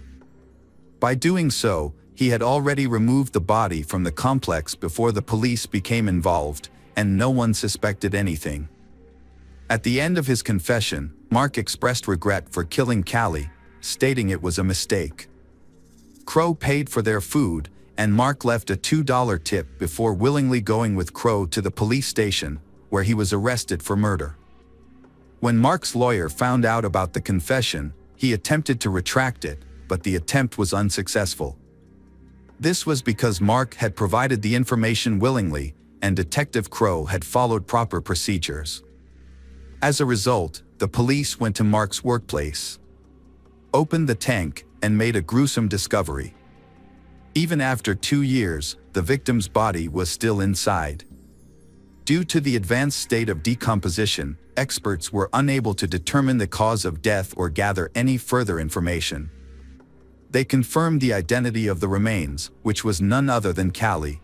By doing so, he had already removed the body from the complex before the police became involved, and no one suspected anything. At the end of his confession, Mark expressed regret for killing Callie, stating it was a mistake. Crow paid for their food, and Mark left a $2 tip before willingly going with Crow to the police station, where he was arrested for murder. When Mark's lawyer found out about the confession, he attempted to retract it, but the attempt was unsuccessful. This was because Mark had provided the information willingly, and Detective Crow had followed proper procedures. As a result, the police went to Mark's workplace, opened the tank, and made a gruesome discovery. Even after 2 years, the victim's body was still inside. Due to the advanced state of decomposition, experts were unable to determine the cause of death or gather any further information. They confirmed the identity of the remains, which was none other than Callie.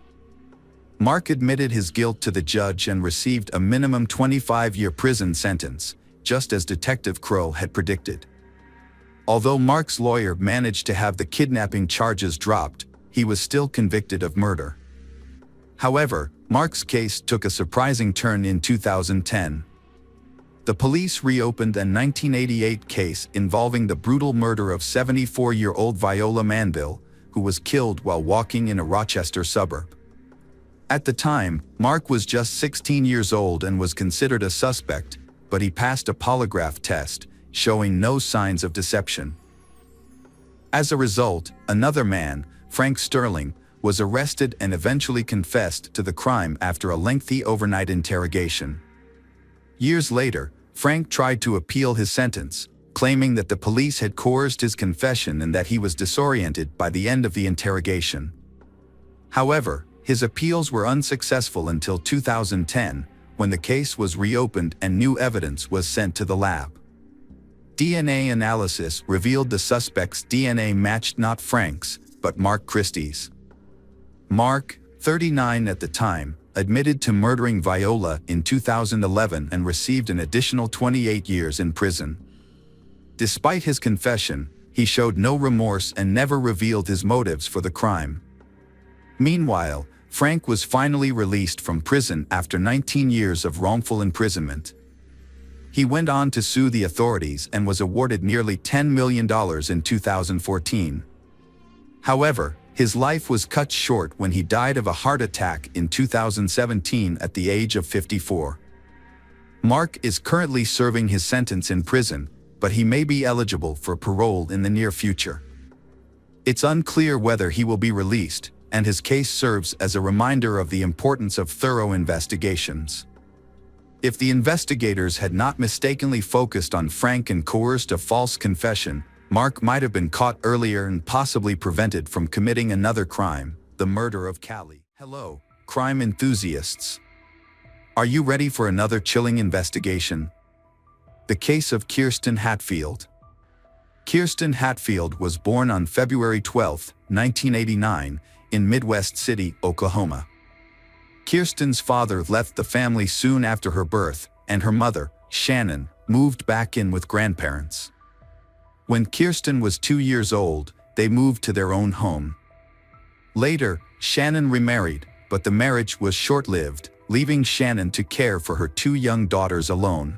Mark admitted his guilt to the judge and received a minimum 25-year prison sentence, just as Detective Crow had predicted. Although Mark's lawyer managed to have the kidnapping charges dropped, he was still convicted of murder. However, Mark's case took a surprising turn in 2010. The police reopened a 1988 case involving the brutal murder of 74-year-old Viola Manville, who was killed while walking in a Rochester suburb. At the time, Mark was just 16 years old and was considered a suspect, but he passed a polygraph test, showing no signs of deception. As a result, another man, Frank Sterling, was arrested and eventually confessed to the crime after a lengthy overnight interrogation. Years later, Frank tried to appeal his sentence, claiming that the police had coerced his confession and that he was disoriented by the end of the interrogation. However, his appeals were unsuccessful until 2010, when the case was reopened and new evidence was sent to the lab. DNA analysis revealed the suspect's DNA matched not Frank's, but Mark Christie's. Mark, 39 at the time, admitted to murdering Viola in 2011 and received an additional 28 years in prison. Despite his confession, he showed no remorse and never revealed his motives for the crime. Meanwhile, Frank was finally released from prison after 19 years of wrongful imprisonment. He went on to sue the authorities and was awarded nearly $10 million in 2014. However, his life was cut short when he died of a heart attack in 2017 at the age of 54. Mark is currently serving his sentence in prison, but he may be eligible for parole in the near future. It's unclear whether he will be released, and his case serves as a reminder of the importance of thorough investigations. If the investigators had not mistakenly focused on Frank and coerced a false confession, Mark might have been caught earlier and possibly prevented from committing another crime, the murder of Callie. Hello, crime enthusiasts. Are you ready for another chilling investigation? The case of Kirsten Hatfield. Kirsten Hatfield was born on February 12, 1989, in Midwest City, Oklahoma. Kirsten's father left the family soon after her birth, and her mother, Shannon, moved back in with grandparents. When Kirsten was 2 years old, they moved to their own home. Later, Shannon remarried, but the marriage was short-lived, leaving Shannon to care for her 2 young daughters alone.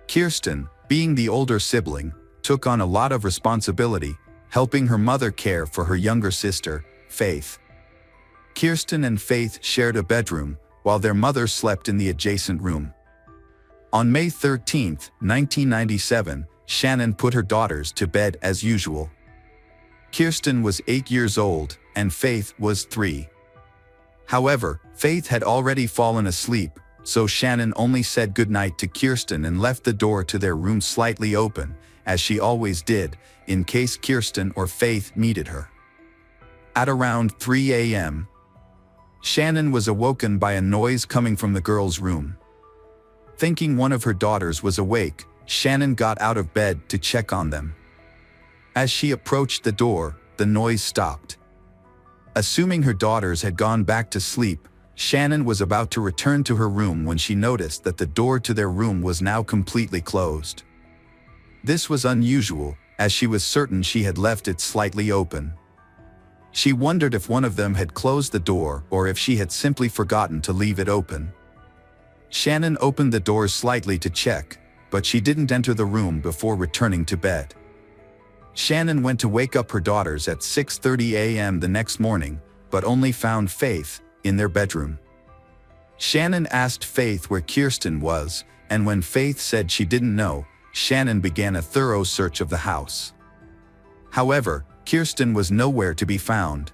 Kirsten, being the older sibling, took on a lot of responsibility, helping her mother care for her younger sister, Faith. Kirsten and Faith shared a bedroom, while their mother slept in the adjacent room. On May 13, 1997, Shannon put her daughters to bed as usual. Kirsten was 8 years old, and Faith was 3. However, Faith had already fallen asleep, so Shannon only said goodnight to Kirsten and left the door to their room slightly open, as she always did, in case Kirsten or Faith needed her. At around 3 a.m., Shannon was awoken by a noise coming from the girls' room. Thinking one of her daughters was awake, Shannon got out of bed to check on them. As she approached the door, the noise stopped. Assuming her daughters had gone back to sleep, Shannon was about to return to her room when she noticed that the door to their room was now completely closed. This was unusual, as she was certain she had left it slightly open. She wondered if one of them had closed the door or if she had simply forgotten to leave it open. Shannon opened the door slightly to check, but she didn't enter the room before returning to bed. Shannon went to wake up her daughters at 6:30 a.m. the next morning, but only found Faith in their bedroom. Shannon asked Faith where Kirsten was, and when Faith said she didn't know, Shannon began a thorough search of the house. However, Kirsten was nowhere to be found.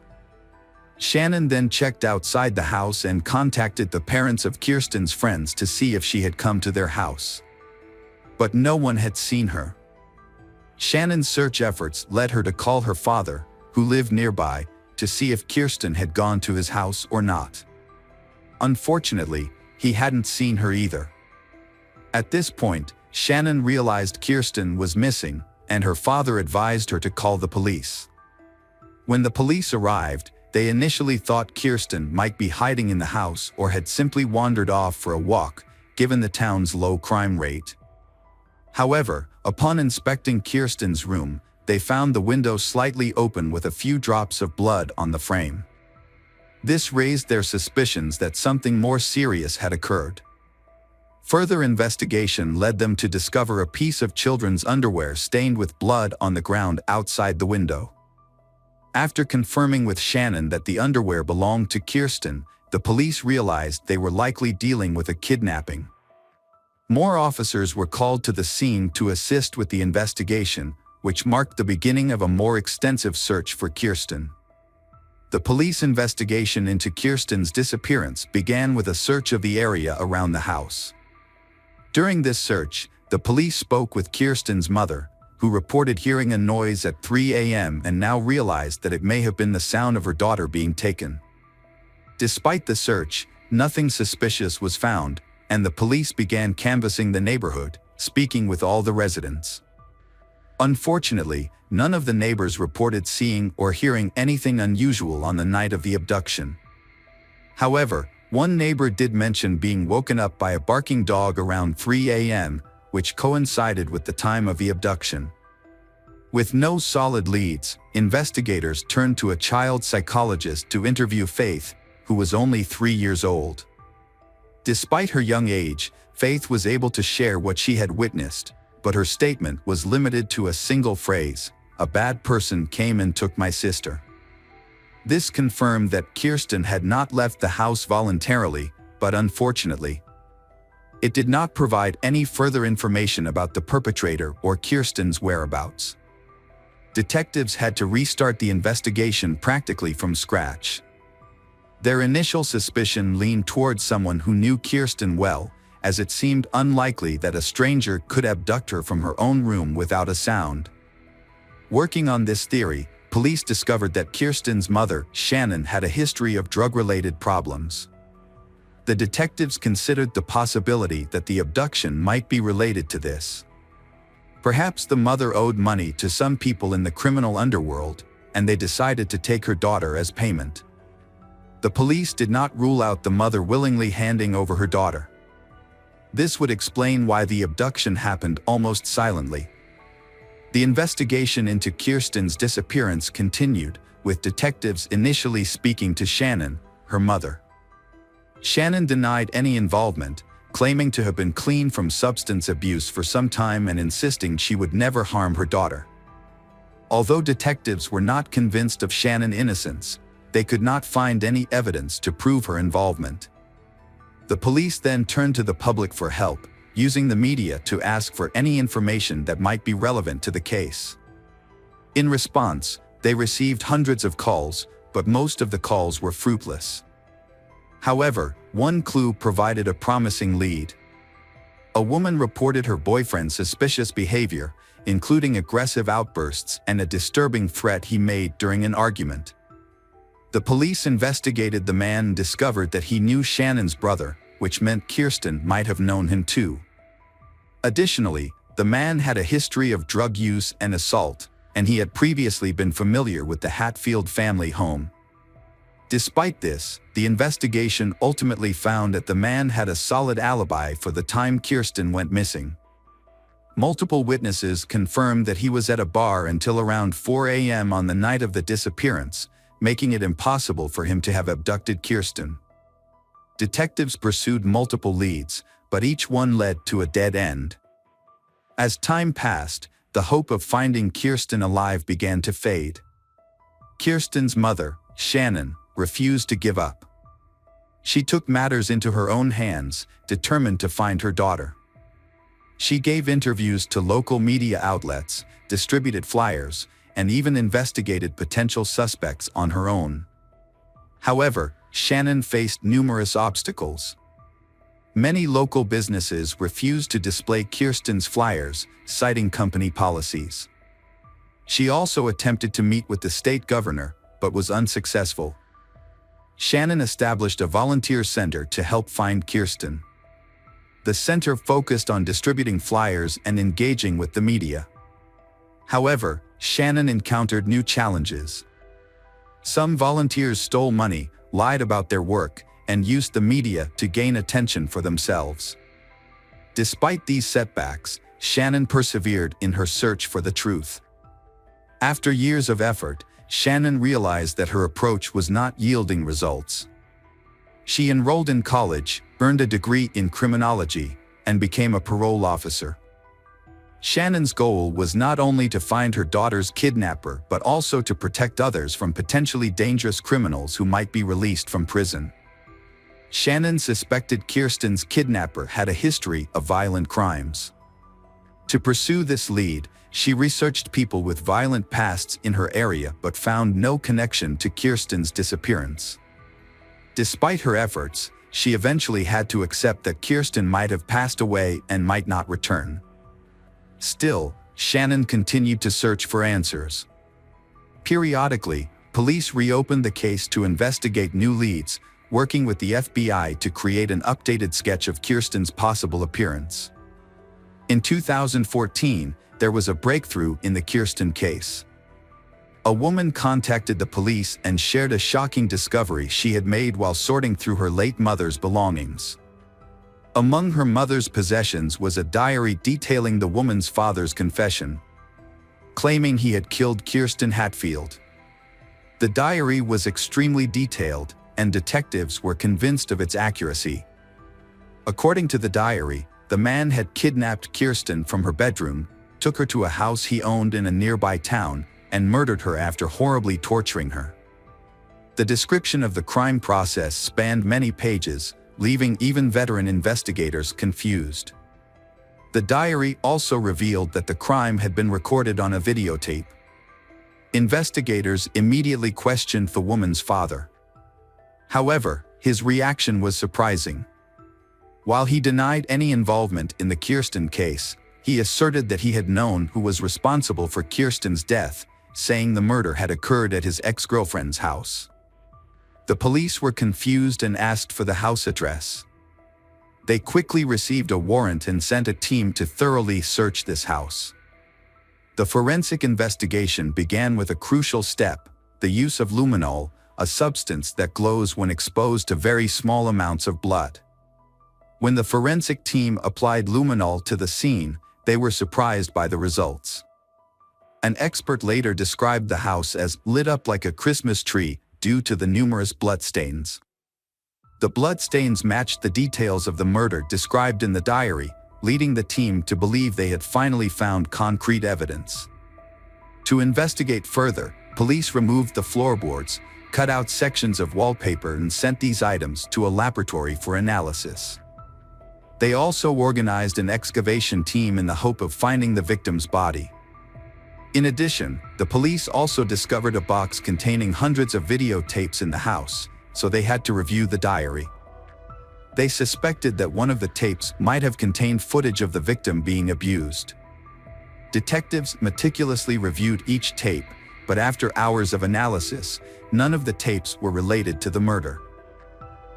Shannon then checked outside the house and contacted the parents of Kirsten's friends to see if she had come to their house. But no one had seen her. Shannon's search efforts led her to call her father, who lived nearby, to see if Kirsten had gone to his house or not. Unfortunately, he hadn't seen her either. At this point, Shannon realized Kirsten was missing, and her father advised her to call the police. When the police arrived, they initially thought Kirsten might be hiding in the house or had simply wandered off for a walk, given the town's low crime rate. However, upon inspecting Kirsten's room, they found the window slightly open with a few drops of blood on the frame. This raised their suspicions that something more serious had occurred. Further investigation led them to discover a piece of children's underwear stained with blood on the ground outside the window. After confirming with Shannon that the underwear belonged to Kirsten, the police realized they were likely dealing with a kidnapping. More officers were called to the scene to assist with the investigation, which marked the beginning of a more extensive search for Kirsten. The police investigation into Kirsten's disappearance began with a search of the area around the house. During this search, the police spoke with Kirsten's mother, who reported hearing a noise at 3 a.m. and now realized that it may have been the sound of her daughter being taken. Despite the search, nothing suspicious was found, and the police began canvassing the neighborhood, speaking with all the residents. Unfortunately, none of the neighbors reported seeing or hearing anything unusual on the night of the abduction. However, one neighbor did mention being woken up by a barking dog around 3 a.m., which coincided with the time of the abduction. With no solid leads, investigators turned to a child psychologist to interview Faith, who was only 3 years old. Despite her young age, Faith was able to share what she had witnessed, but her statement was limited to a single phrase: "A bad person came and took my sister." This confirmed that Kirsten had not left the house voluntarily, but unfortunately, it did not provide any further information about the perpetrator or Kirsten's whereabouts. Detectives had to restart the investigation practically from scratch. Their initial suspicion leaned towards someone who knew Kirsten well, as it seemed unlikely that a stranger could abduct her from her own room without a sound. Working on this theory, police discovered that Kirsten's mother, Shannon, had a history of drug-related problems. The detectives considered the possibility that the abduction might be related to this. Perhaps the mother owed money to some people in the criminal underworld, and they decided to take her daughter as payment. The police did not rule out the mother willingly handing over her daughter. This would explain why the abduction happened almost silently. The investigation into Kirsten's disappearance continued, with detectives initially speaking to Shannon, her mother. Shannon denied any involvement, claiming to have been clean from substance abuse for some time and insisting she would never harm her daughter. Although detectives were not convinced of Shannon's innocence, they could not find any evidence to prove her involvement. The police then turned to the public for help, using the media to ask for any information that might be relevant to the case. In response, they received hundreds of calls, but most of the calls were fruitless. However, one clue provided a promising lead. A woman reported her boyfriend's suspicious behavior, including aggressive outbursts and a disturbing threat he made during an argument. The police investigated the man and discovered that he knew Shannon's brother, which meant Kirsten might have known him too. Additionally, the man had a history of drug use and assault, and he had previously been familiar with the Hatfield family home. Despite this, the investigation ultimately found that the man had a solid alibi for the time Kirsten went missing. Multiple witnesses confirmed that he was at a bar until around 4 a.m. on the night of the disappearance, making it impossible for him to have abducted Kirsten. Detectives pursued multiple leads, but each one led to a dead end. As time passed, the hope of finding Kirsten alive began to fade. Kirsten's mother, Shannon, refused to give up. She took matters into her own hands, determined to find her daughter. She gave interviews to local media outlets, distributed flyers, and even investigated potential suspects on her own. However, Shannon faced numerous obstacles. Many local businesses refused to display Kirsten's flyers, citing company policies. She also attempted to meet with the state governor, but was unsuccessful. Shannon established a volunteer center to help find Kirsten. The center focused on distributing flyers and engaging with the media. However, Shannon encountered new challenges. Some volunteers stole money, lied about their work, and used the media to gain attention for themselves. Despite these setbacks, Shannon persevered in her search for the truth. After years of effort, Shannon realized that her approach was not yielding results. She enrolled in college, earned a degree in criminology, and became a parole officer. Shannon's goal was not only to find her daughter's kidnapper but also to protect others from potentially dangerous criminals who might be released from prison. Shannon suspected Kirsten's kidnapper had a history of violent crimes. To pursue this lead, she researched people with violent pasts in her area but found no connection to Kirsten's disappearance. Despite her efforts, she eventually had to accept that Kirsten might have passed away and might not return. Still, Shannon continued to search for answers. Periodically, police reopened the case to investigate new leads, working with the FBI to create an updated sketch of Kirsten's possible appearance. In 2014, there was a breakthrough in the Kirsten case. A woman contacted the police and shared a shocking discovery she had made while sorting through her late mother's belongings. Among her mother's possessions was a diary detailing the woman's father's confession, claiming he had killed Kirsten Hatfield. The diary was extremely detailed, and detectives were convinced of its accuracy. According to the diary, the man had kidnapped Kirsten from her bedroom, took her to a house he owned in a nearby town, and murdered her after horribly torturing her. The description of the crime process spanned many pages, leaving even veteran investigators confused. The diary also revealed that the crime had been recorded on a videotape. Investigators immediately questioned the woman's father. However, his reaction was surprising. While he denied any involvement in the Kirsten case, he asserted that he had known who was responsible for Kirsten's death, saying the murder had occurred at his ex-girlfriend's house. The police were confused and asked for the house address. They quickly received a warrant and sent a team to thoroughly search this house. The forensic investigation began with a crucial step: the use of luminol, a substance that glows when exposed to very small amounts of blood. When the forensic team applied luminol to the scene, they were surprised by the results. An expert later described the house as lit up like a Christmas tree due to the numerous bloodstains. The bloodstains matched the details of the murder described in the diary, leading the team to believe they had finally found concrete evidence. To investigate further, police removed the floorboards, cut out sections of wallpaper, and sent these items to a laboratory for analysis. They also organized an excavation team in the hope of finding the victim's body. In addition, the police also discovered a box containing hundreds of videotapes in the house, so they had to review the diary. They suspected that one of the tapes might have contained footage of the victim being abused. Detectives meticulously reviewed each tape, but after hours of analysis, none of the tapes were related to the murder.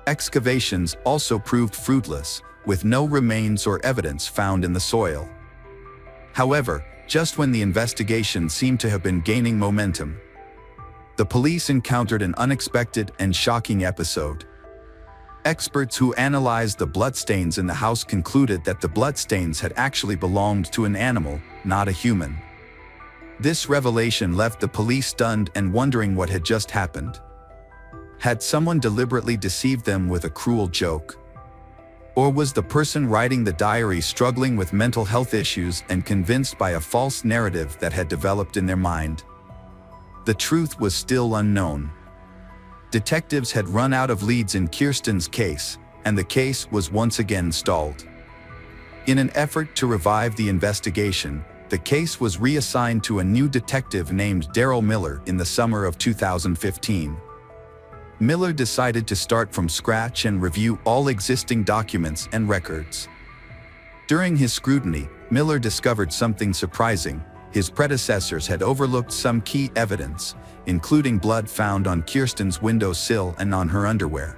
Excavations also proved fruitless, with no remains or evidence found in the soil. However, just when the investigation seemed to have been gaining momentum, the police encountered an unexpected and shocking episode. Experts who analyzed the bloodstains in the house concluded that the bloodstains had actually belonged to an animal, not a human. This revelation left the police stunned and wondering what had just happened. Had someone deliberately deceived them with a cruel joke? Or was the person writing the diary struggling with mental health issues and convinced by a false narrative that had developed in their mind? The truth was still unknown. Detectives had run out of leads in Kirsten's case, and the case was once again stalled. In an effort to revive the investigation, the case was reassigned to a new detective named Daryl Miller in the summer of 2015. Miller decided to start from scratch and review all existing documents and records. During his scrutiny, Miller discovered something surprising. His predecessors had overlooked some key evidence, including blood found on Kirsten's windowsill and on her underwear.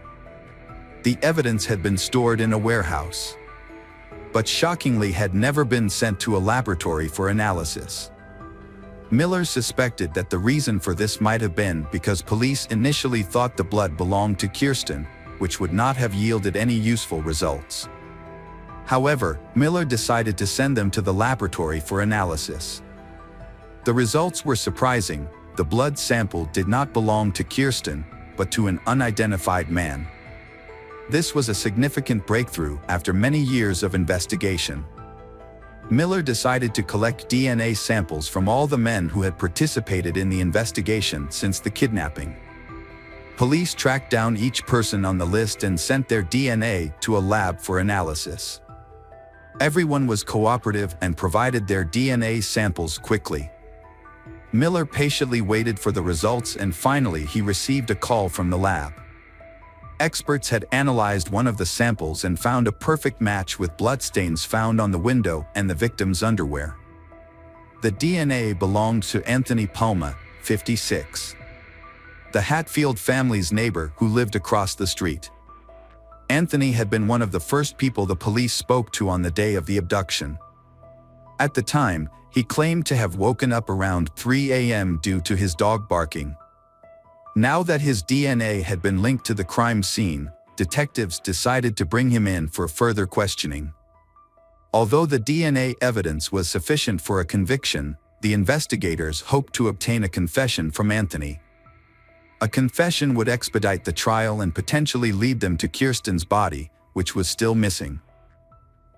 The evidence had been stored in a warehouse, but shockingly had never been sent to a laboratory for analysis. Miller suspected that the reason for this might have been because police initially thought the blood belonged to Kirsten, which would not have yielded any useful results. However, Miller decided to send them to the laboratory for analysis. The results were surprising. The blood sample did not belong to Kirsten, but to an unidentified man. This was a significant breakthrough after many years of investigation. Miller decided to collect DNA samples from all the men who had participated in the investigation since the kidnapping. Police tracked down each person on the list and sent their DNA to a lab for analysis. Everyone was cooperative and provided their DNA samples quickly. Miller patiently waited for the results, and finally he received a call from the lab. Experts had analyzed one of the samples and found a perfect match with bloodstains found on the window and the victim's underwear. The DNA belonged to Anthony Palma, 56. The Hatfield family's neighbor who lived across the street. Anthony had been one of the first people the police spoke to on the day of the abduction. At the time, he claimed to have woken up around 3 a.m. due to his dog barking. Now that his DNA had been linked to the crime scene, detectives decided to bring him in for further questioning. Although the DNA evidence was sufficient for a conviction, the investigators hoped to obtain a confession from Anthony. A confession would expedite the trial and potentially lead them to Kirsten's body, which was still missing.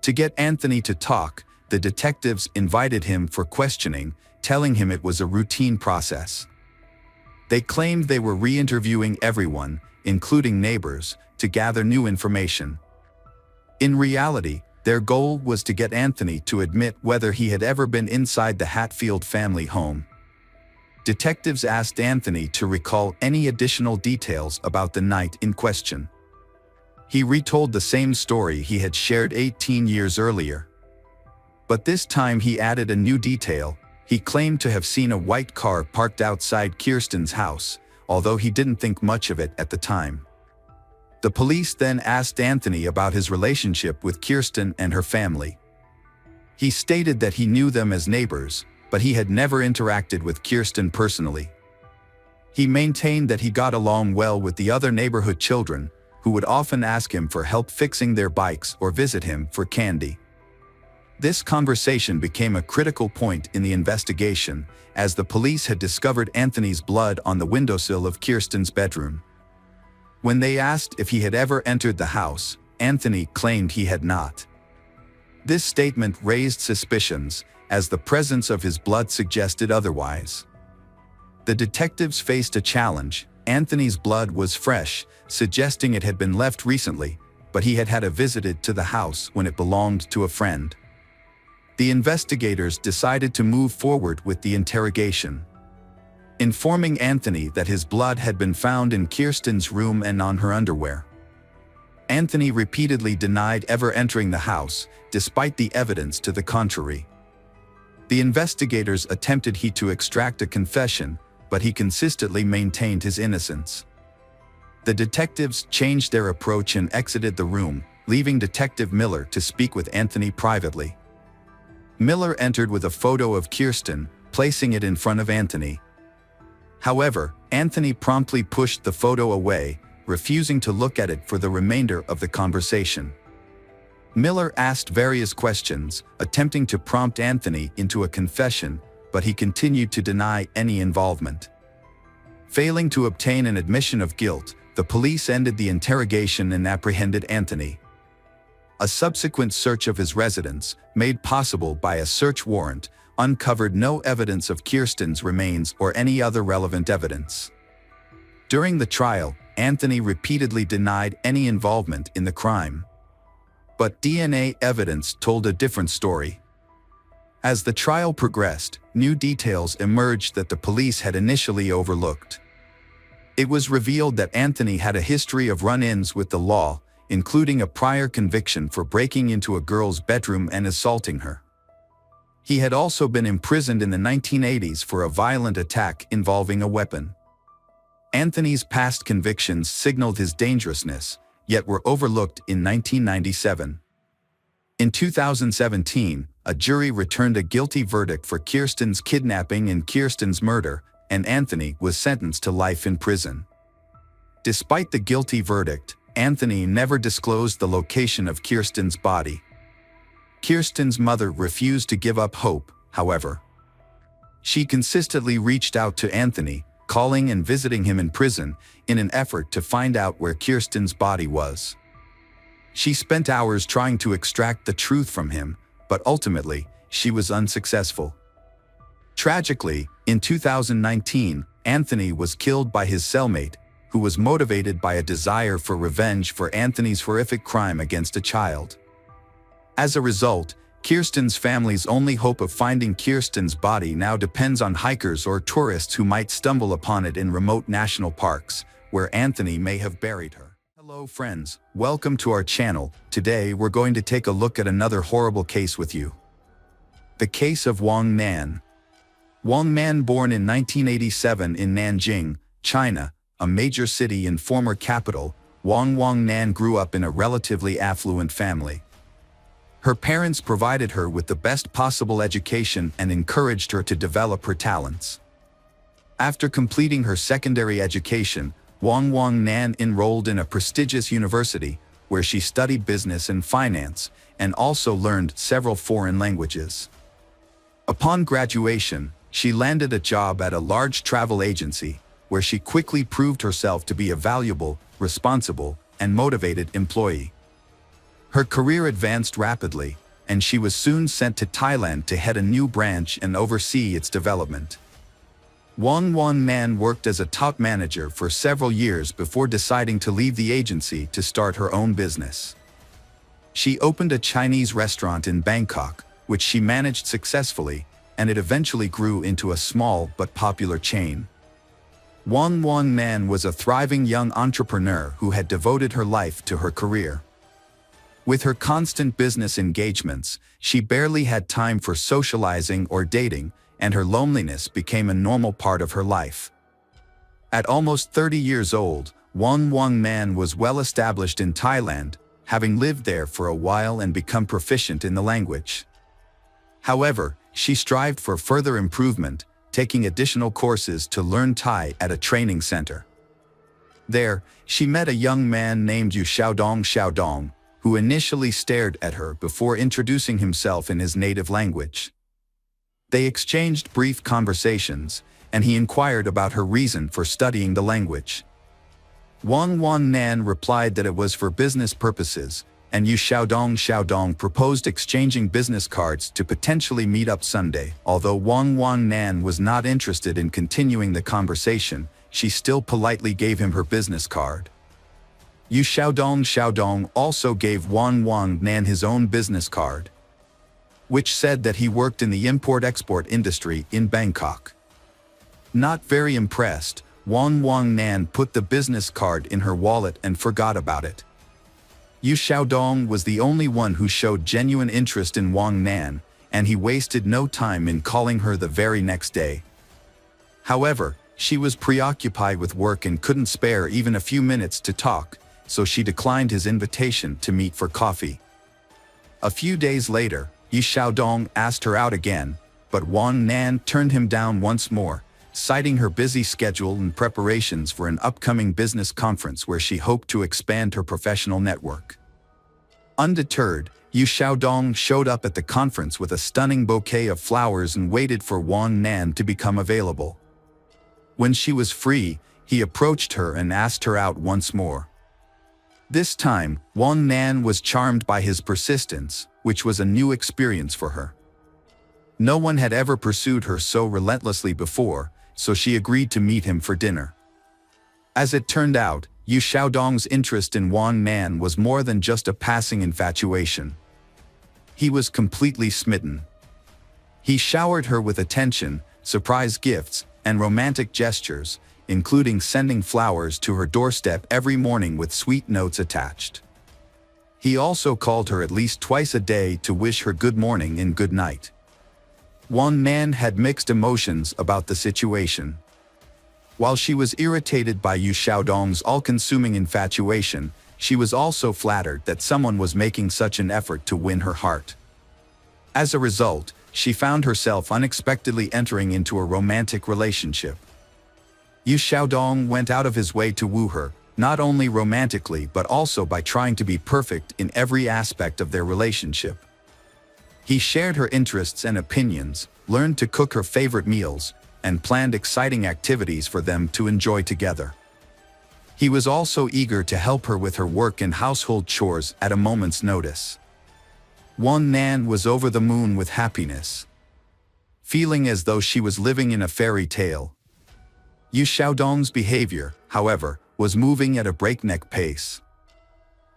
To get Anthony to talk, the detectives invited him for questioning, telling him it was a routine process. They claimed they were re-interviewing everyone, including neighbors, to gather new information. In reality, their goal was to get Anthony to admit whether he had ever been inside the Hatfield family home. Detectives asked Anthony to recall any additional details about the night in question. He retold the same story he had shared 18 years earlier. But this time he added a new detail. He claimed to have seen a white car parked outside Kirsten's house, although he didn't think much of it at the time. The police then asked Anthony about his relationship with Kirsten and her family. He stated that he knew them as neighbors, but he had never interacted with Kirsten personally. He maintained that he got along well with the other neighborhood children, who would often ask him for help fixing their bikes or visit him for candy. This conversation became a critical point in the investigation, as the police had discovered Anthony's blood on the windowsill of Kirsten's bedroom. When they asked if he had ever entered the house, Anthony claimed he had not. This statement raised suspicions, as the presence of his blood suggested otherwise. The detectives faced a challenge. Anthony's blood was fresh, suggesting it had been left recently, but he had had a visitor to the house when it belonged to a friend. The investigators decided to move forward with the interrogation. Informing Anthony that his blood had been found in Kirsten's room and on her underwear. Anthony repeatedly denied ever entering the house, despite the evidence to the contrary. The investigators attempted to extract a confession, but he consistently maintained his innocence. The detectives changed their approach and exited the room, leaving Detective Miller to speak with Anthony privately. Miller entered with a photo of Kirsten, placing it in front of Anthony. However, Anthony promptly pushed the photo away, refusing to look at it for the remainder of the conversation. Miller asked various questions, attempting to prompt Anthony into a confession, but he continued to deny any involvement. Failing to obtain an admission of guilt, the police ended the interrogation and apprehended Anthony. A subsequent search of his residence, made possible by a search warrant, uncovered no evidence of Kirsten's remains or any other relevant evidence. During the trial, Anthony repeatedly denied any involvement in the crime. But DNA evidence told a different story. As the trial progressed, new details emerged that the police had initially overlooked. It was revealed that Anthony had a history of run-ins with the law, including a prior conviction for breaking into a girl's bedroom and assaulting her. He had also been imprisoned in the 1980s for a violent attack involving a weapon. Anthony's past convictions signaled his dangerousness, yet were overlooked in 1997. In 2017, a jury returned a guilty verdict for Kirsten's kidnapping and Kirsten's murder, and Anthony was sentenced to life in prison. Despite the guilty verdict, Anthony never disclosed the location of Kirsten's body. Kirsten's mother refused to give up hope, however. She consistently reached out to Anthony, calling and visiting him in prison, in an effort to find out where Kirsten's body was. She spent hours trying to extract the truth from him, but ultimately, she was unsuccessful. Tragically, in 2019, Anthony was killed by his cellmate, who was motivated by a desire for revenge for Anthony's horrific crime against a child. As a result, Kirsten's family's only hope of finding Kirsten's body now depends on hikers or tourists who might stumble upon it in remote national parks, where Anthony may have buried her. Hello friends, welcome to our channel. Today we're going to take a look at another horrible case with you. The case of Wang Nan. Wang Nan, born in 1987 in Nanjing, China, a major city and former capital, Wang Nan grew up in a relatively affluent family. Her parents provided her with the best possible education and encouraged her to develop her talents. After completing her secondary education, Wang Nan enrolled in a prestigious university, where she studied business and finance, and also learned several foreign languages. Upon graduation, she landed a job at a large travel agency, where she quickly proved herself to be a valuable, responsible, and motivated employee. Her career advanced rapidly, and she was soon sent to Thailand to head a new branch and oversee its development. Wang Nan worked as a top manager for several years before deciding to leave the agency to start her own business. She opened a Chinese restaurant in Bangkok, which she managed successfully, and it eventually grew into a small but popular chain. Wang Nan was a thriving young entrepreneur who had devoted her life to her career. With her constant business engagements, she barely had time for socializing or dating, and her loneliness became a normal part of her life. At almost 30 years old, Wang Nan was well established in Thailand, having lived there for a while and become proficient in the language. However, she strived for further improvement, taking additional courses to learn Thai at a training center. There, she met a young man named Yu Xiaodong, who initially stared at her before introducing himself in his native language. They exchanged brief conversations, and he inquired about her reason for studying the language. Wang Nan replied that it was for business purposes, and Yu Xiaodong proposed exchanging business cards to potentially meet up Sunday. Although Wang Nan was not interested in continuing the conversation, she still politely gave him her business card. Yu Xiaodong also gave Wang Nan his own business card, which said that he worked in the import-export industry in Bangkok. Not very impressed, Wang Nan put the business card in her wallet and forgot about it. Yu Xiaodong was the only one who showed genuine interest in Wang Nan, and he wasted no time in calling her the very next day. However, she was preoccupied with work and couldn't spare even a few minutes to talk, so she declined his invitation to meet for coffee. A few days later, Yu Xiaodong asked her out again, but Wang Nan turned him down once more, citing her busy schedule and preparations for an upcoming business conference where she hoped to expand her professional network. Undeterred, Yu Xiaodong showed up at the conference with a stunning bouquet of flowers and waited for Wang Nan to become available. When she was free, he approached her and asked her out once more. This time, Wang Nan was charmed by his persistence, which was a new experience for her. No one had ever pursued her so relentlessly before, so she agreed to meet him for dinner. As it turned out, Yu Xiaodong's interest in Wang Nan was more than just a passing infatuation. He was completely smitten. He showered her with attention, surprise gifts, and romantic gestures, including sending flowers to her doorstep every morning with sweet notes attached. He also called her at least twice a day to wish her good morning and good night. Wang Nan had mixed emotions about the situation. While she was irritated by Yu Xiaodong's all-consuming infatuation, she was also flattered that someone was making such an effort to win her heart. As a result, she found herself unexpectedly entering into a romantic relationship. Yu Xiaodong went out of his way to woo her, not only romantically but also by trying to be perfect in every aspect of their relationship. He shared her interests and opinions, learned to cook her favorite meals, and planned exciting activities for them to enjoy together. He was also eager to help her with her work and household chores at a moment's notice. Wang Nan was over the moon with happiness, feeling as though she was living in a fairy tale. Yu Xiaodong's behavior, however, was moving at a breakneck pace.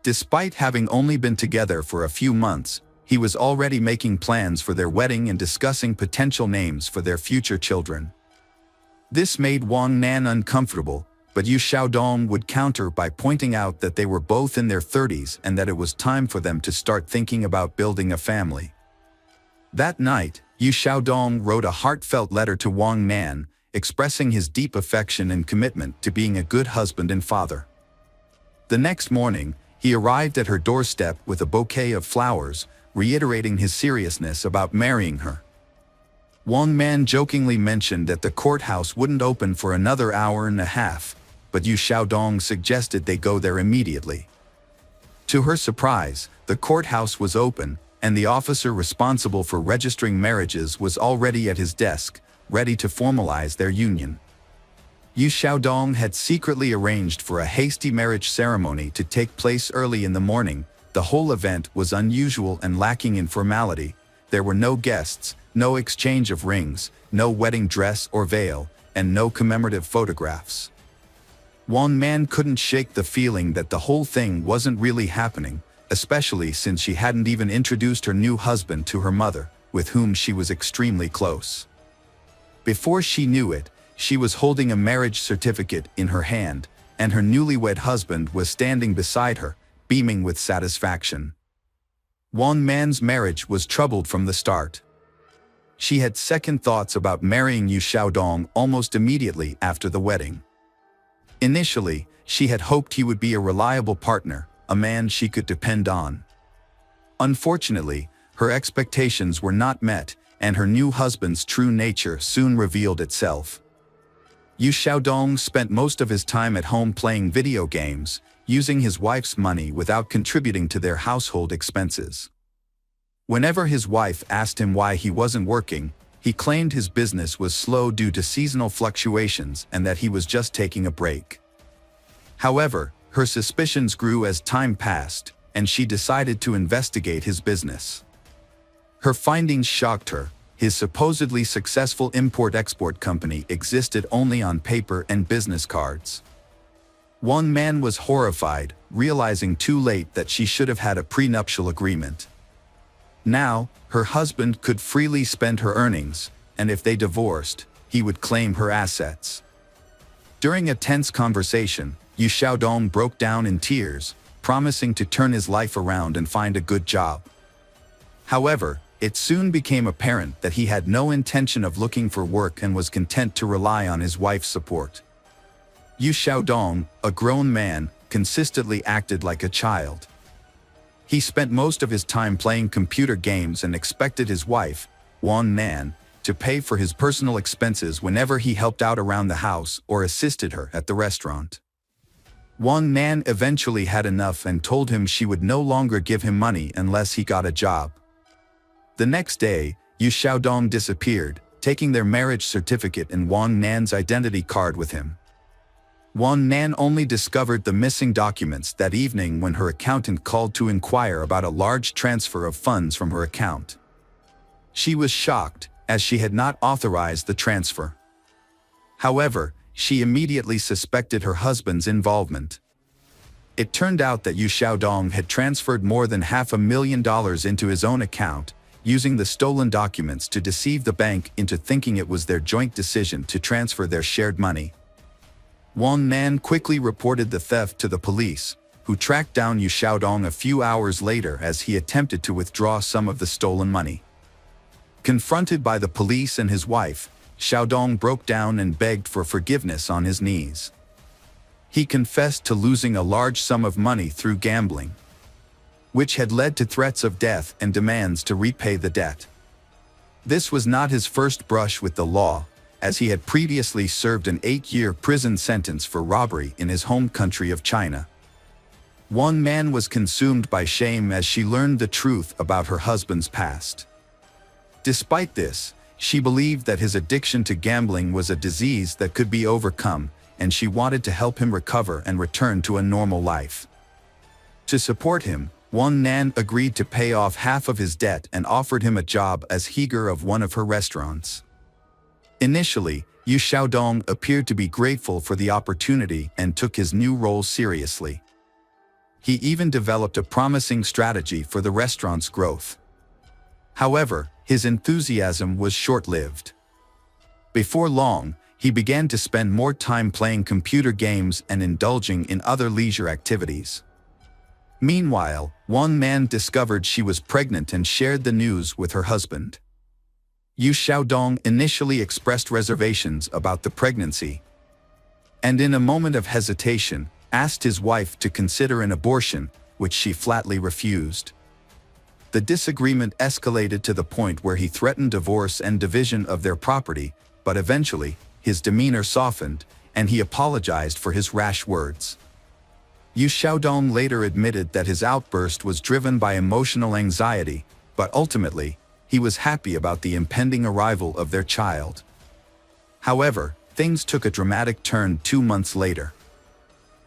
Despite having only been together for a few months, he was already making plans for their wedding and discussing potential names for their future children. This made Wang Nan uncomfortable, but Yu Xiaodong would counter by pointing out that they were both in their 30s and that it was time for them to start thinking about building a family. That night, Yu Xiaodong wrote a heartfelt letter to Wang Nan, expressing his deep affection and commitment to being a good husband and father. The next morning, he arrived at her doorstep with a bouquet of flowers, reiterating his seriousness about marrying her. Wang Nan jokingly mentioned that the courthouse wouldn't open for another hour and a half, but Yu Xiaodong suggested they go there immediately. To her surprise, the courthouse was open, and the officer responsible for registering marriages was already at his desk, ready to formalize their union. Yu Xiaodong had secretly arranged for a hasty marriage ceremony to take place early in the morning. The whole event was unusual and lacking in formality. There were no guests, no exchange of rings, no wedding dress or veil, and no commemorative photographs. Wang Nan couldn't shake the feeling that the whole thing wasn't really happening, especially since she hadn't even introduced her new husband to her mother, with whom she was extremely close. Before she knew it, she was holding a marriage certificate in her hand, and her newlywed husband was standing beside her, beaming with satisfaction. Wang Nan's marriage was troubled from the start. She had second thoughts about marrying Yu Xiaodong almost immediately after the wedding. Initially, she had hoped he would be a reliable partner, a man she could depend on. Unfortunately, her expectations were not met, and her new husband's true nature soon revealed itself. Yu Xiaodong spent most of his time at home playing video games, using his wife's money without contributing to their household expenses. Whenever his wife asked him why he wasn't working, he claimed his business was slow due to seasonal fluctuations and that he was just taking a break. However, her suspicions grew as time passed, and she decided to investigate his business. Her findings shocked her. His supposedly successful import-export company existed only on paper and business cards. Wang Nan was horrified, realizing too late that she should have had a prenuptial agreement. Now, her husband could freely spend her earnings, and if they divorced, he would claim her assets. During a tense conversation, Yu Xiaodong broke down in tears, promising to turn his life around and find a good job. However, it soon became apparent that he had no intention of looking for work and was content to rely on his wife's support. Yu Xiaodong, a grown man, consistently acted like a child. He spent most of his time playing computer games and expected his wife, Wang Nan, to pay for his personal expenses whenever he helped out around the house or assisted her at the restaurant. Wang Nan eventually had enough and told him she would no longer give him money unless he got a job. The next day, Yu Xiaodong disappeared, taking their marriage certificate and Wang Nan's identity card with him. Wang Nan only discovered the missing documents that evening when her accountant called to inquire about a large transfer of funds from her account. She was shocked, as she had not authorized the transfer. However, she immediately suspected her husband's involvement. It turned out that Yu Xiaodong had transferred more than $500,000 into his own account, using the stolen documents to deceive the bank into thinking it was their joint decision to transfer their shared money. Wang Nan quickly reported the theft to the police, who tracked down Yu Xiaodong a few hours later as he attempted to withdraw some of the stolen money. Confronted by the police and his wife, Xiaodong broke down and begged for forgiveness on his knees. He confessed to losing a large sum of money through gambling, which had led to threats of death and demands to repay the debt. This was not his first brush with the law, as he had previously served an 8-year prison sentence for robbery in his home country of China. Wang Nan was consumed by shame as she learned the truth about her husband's past. Despite this, she believed that his addiction to gambling was a disease that could be overcome, and she wanted to help him recover and return to a normal life. To support him, Wang Nan agreed to pay off half of his debt and offered him a job as heater of one of her restaurants. Initially, Yu Xiaodong appeared to be grateful for the opportunity and took his new role seriously. He even developed a promising strategy for the restaurant's growth. However, his enthusiasm was short-lived. Before long, he began to spend more time playing computer games and indulging in other leisure activities. Meanwhile, Wang Nan discovered she was pregnant and shared the news with her husband. Yu Xiaodong initially expressed reservations about the pregnancy, and in a moment of hesitation, asked his wife to consider an abortion, which she flatly refused. The disagreement escalated to the point where he threatened divorce and division of their property, but eventually, his demeanor softened, and he apologized for his rash words. Yu Xiaodong later admitted that his outburst was driven by emotional anxiety, but ultimately, he was happy about the impending arrival of their child. However, things took a dramatic turn 2 months later.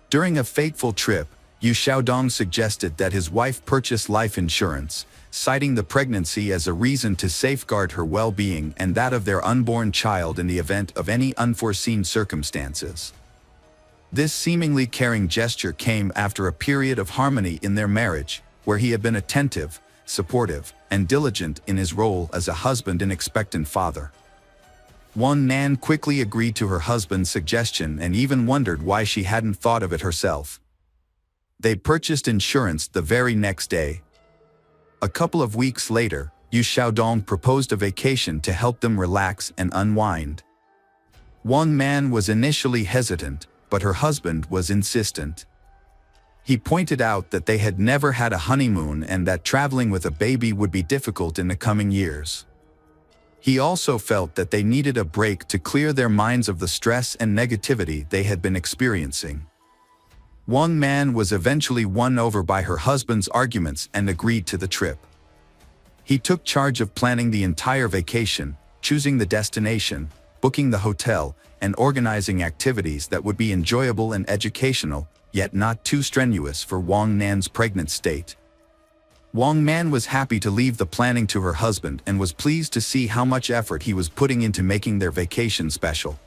During a fateful trip, Yu Xiaodong suggested that his wife purchase life insurance, citing the pregnancy as a reason to safeguard her well-being and that of their unborn child in the event of any unforeseen circumstances. This seemingly caring gesture came after a period of harmony in their marriage, where he had been attentive, supportive, and diligent in his role as a husband and expectant father. Wang Nan quickly agreed to her husband's suggestion and even wondered why she hadn't thought of it herself. They purchased insurance the very next day. A couple of weeks later, Yu Xiaodong proposed a vacation to help them relax and unwind. Wang Nan was initially hesitant, but her husband was insistent. He pointed out that they had never had a honeymoon and that traveling with a baby would be difficult in the coming years. He also felt that they needed a break to clear their minds of the stress and negativity they had been experiencing. Wang Nan was eventually won over by her husband's arguments and agreed to the trip. He took charge of planning the entire vacation, choosing the destination, booking the hotel, and organizing activities that would be enjoyable and educational, yet not too strenuous for Wang Nan's pregnant state. Wang Nan was happy to leave the planning to her husband and was pleased to see how much effort he was putting into making their vacation special.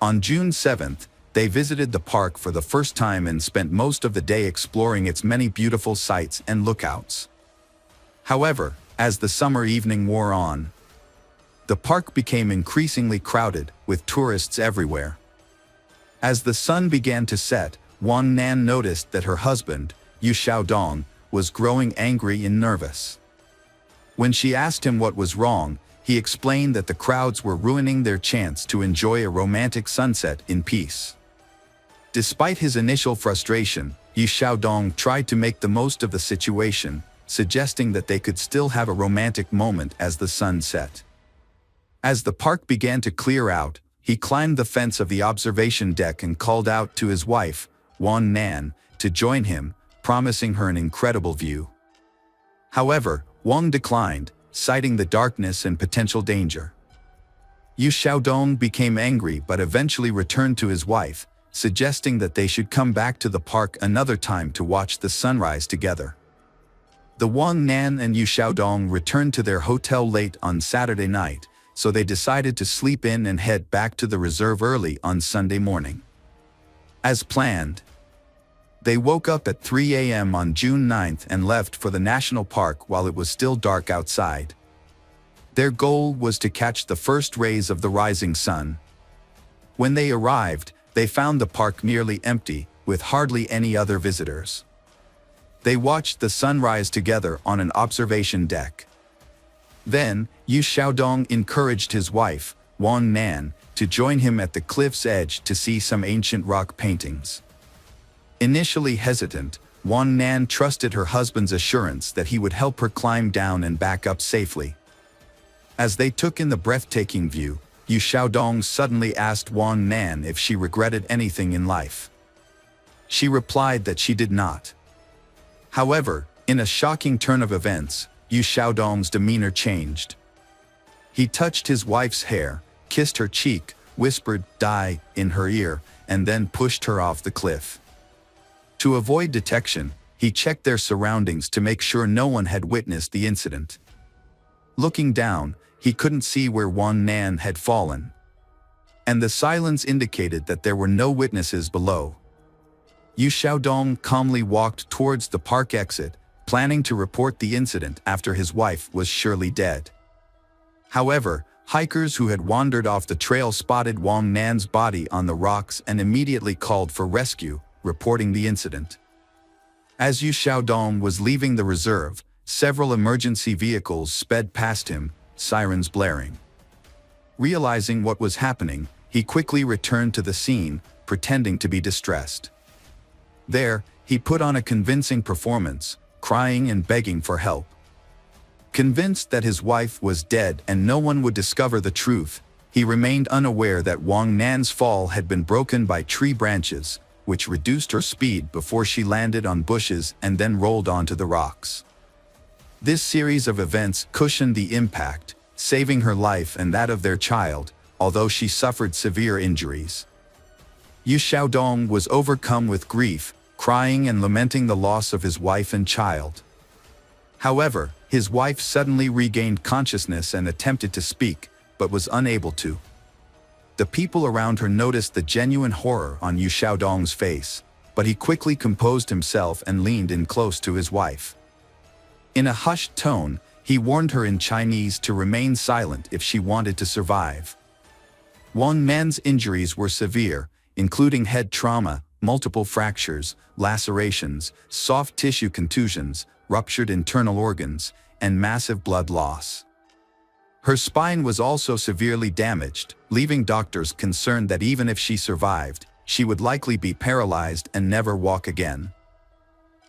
On June 7th, they visited the park for the first time and spent most of the day exploring its many beautiful sights and lookouts. However, as the summer evening wore on, the park became increasingly crowded, with tourists everywhere. As the sun began to set, Wang Nan noticed that her husband, Yu Xiaodong, was growing angry and nervous. When she asked him what was wrong, he explained that the crowds were ruining their chance to enjoy a romantic sunset in peace. Despite his initial frustration, Yu Xiaodong tried to make the most of the situation, suggesting that they could still have a romantic moment as the sun set. As the park began to clear out, he climbed the fence of the observation deck and called out to his wife, Wan Nan, to join him, promising her an incredible view. However, Wang declined, citing the darkness and potential danger. Yu Xiaodong became angry but eventually returned to his wife, suggesting that they should come back to the park another time to watch the sunrise together. The Wan Nan and Yu Xiaodong returned to their hotel late on Saturday night, so they decided to sleep in and head back to the reserve early on Sunday morning. As planned, they woke up at 3 a.m. on June 9th and left for the national park while it was still dark outside. Their goal was to catch the first rays of the rising sun. When they arrived, they found the park nearly empty, with hardly any other visitors. They watched the sunrise together on an observation deck. Then, Yu Xiaodong encouraged his wife, Wan Nan, to join him at the cliff's edge to see some ancient rock paintings. Initially hesitant, Wan Nan trusted her husband's assurance that he would help her climb down and back up safely. As they took in the breathtaking view, Yu Xiaodong suddenly asked Wan Nan if she regretted anything in life. She replied that she did not. However, in a shocking turn of events, Yu Xiaodong's demeanor changed. He touched his wife's hair, kissed her cheek, whispered "die" in her ear, and then pushed her off the cliff. To avoid detection, he checked their surroundings to make sure no one had witnessed the incident. Looking down, he couldn't see where Wan Nan had fallen, and the silence indicated that there were no witnesses below. Yu Xiaodong calmly walked towards the park exit, planning to report the incident after his wife was surely dead. However, hikers who had wandered off the trail spotted Wan Nan's body on the rocks and immediately called for rescue, reporting the incident. As Yu Xiaodong was leaving the reserve, several emergency vehicles sped past him, sirens blaring. Realizing what was happening, he quickly returned to the scene, pretending to be distressed. There, he put on a convincing performance, crying and begging for help. Convinced that his wife was dead and no one would discover the truth, he remained unaware that Wan Nan's fall had been broken by tree branches, which reduced her speed before she landed on bushes and then rolled onto the rocks. This series of events cushioned the impact, saving her life and that of their child, although she suffered severe injuries. Yu Xiaodong was overcome with grief, crying and lamenting the loss of his wife and child. However, his wife suddenly regained consciousness and attempted to speak, but was unable to. The people around her noticed the genuine horror on Yu Xiaodong's face, but he quickly composed himself and leaned in close to his wife. In a hushed tone, he warned her in Chinese to remain silent if she wanted to survive. Wan Nan's injuries were severe, including head trauma, multiple fractures, lacerations, soft tissue contusions, ruptured internal organs, and massive blood loss. Her spine was also severely damaged, leaving doctors concerned that even if she survived, she would likely be paralyzed and never walk again.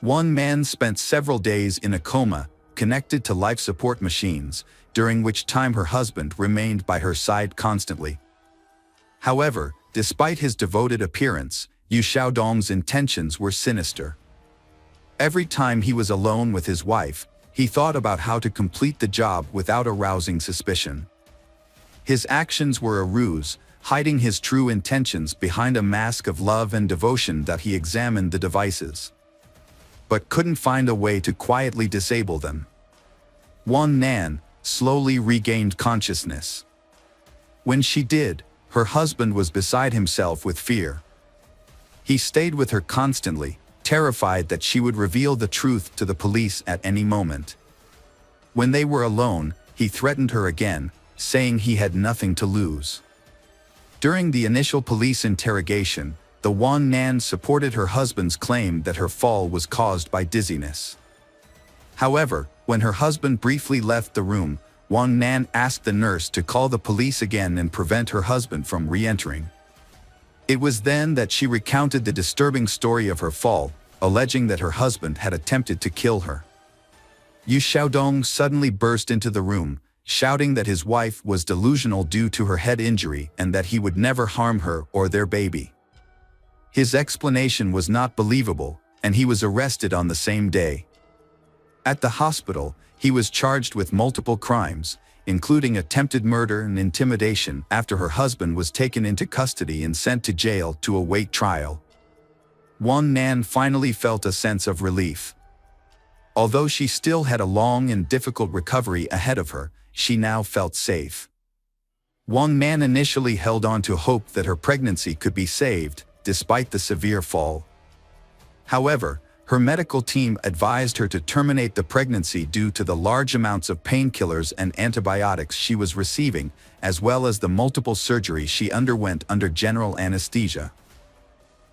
Wan Nan spent several days in a coma, connected to life support machines, during which time her husband remained by her side constantly. However, despite his devoted appearance, Yu Xiaodong's intentions were sinister. Every time he was alone with his wife, he thought about how to complete the job without arousing suspicion. His actions were a ruse, hiding his true intentions behind a mask of love and devotion that he examined the devices, but couldn't find a way to quietly disable them. Wan Nan slowly regained consciousness. When she did, her husband was beside himself with fear. He stayed with her constantly, terrified that she would reveal the truth to the police at any moment. When they were alone, he threatened her again, saying he had nothing to lose. During the initial police interrogation, the Wan Nan supported her husband's claim that her fall was caused by dizziness. However, when her husband briefly left the room, Wan Nan asked the nurse to call the police again and prevent her husband from re-entering. It was then that she recounted the disturbing story of her fall, alleging that her husband had attempted to kill her. Yu Xiaodong suddenly burst into the room, shouting that his wife was delusional due to her head injury and that he would never harm her or their baby. His explanation was not believable, and he was arrested on the same day. At the hospital, he was charged with multiple crimes, including attempted murder and intimidation, after her husband was taken into custody and sent to jail to await trial. Wang Nan finally felt a sense of relief. Although she still had a long and difficult recovery ahead of her, she now felt safe. Wang Nan initially held on to hope that her pregnancy could be saved, despite the severe fall. However, her medical team advised her to terminate the pregnancy due to the large amounts of painkillers and antibiotics she was receiving, as well as the multiple surgeries she underwent under general anesthesia.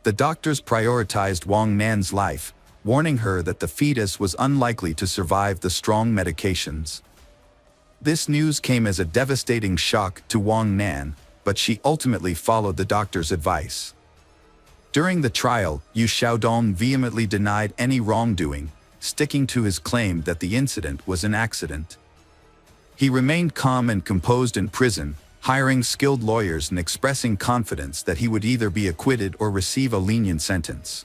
The doctors prioritized Wang Nan's life, warning her that the fetus was unlikely to survive the strong medications. This news came as a devastating shock to Wang Nan, but she ultimately followed the doctor's advice. During the trial, Yu Xiaodong vehemently denied any wrongdoing, sticking to his claim that the incident was an accident. He remained calm and composed in prison, hiring skilled lawyers and expressing confidence that he would either be acquitted or receive a lenient sentence.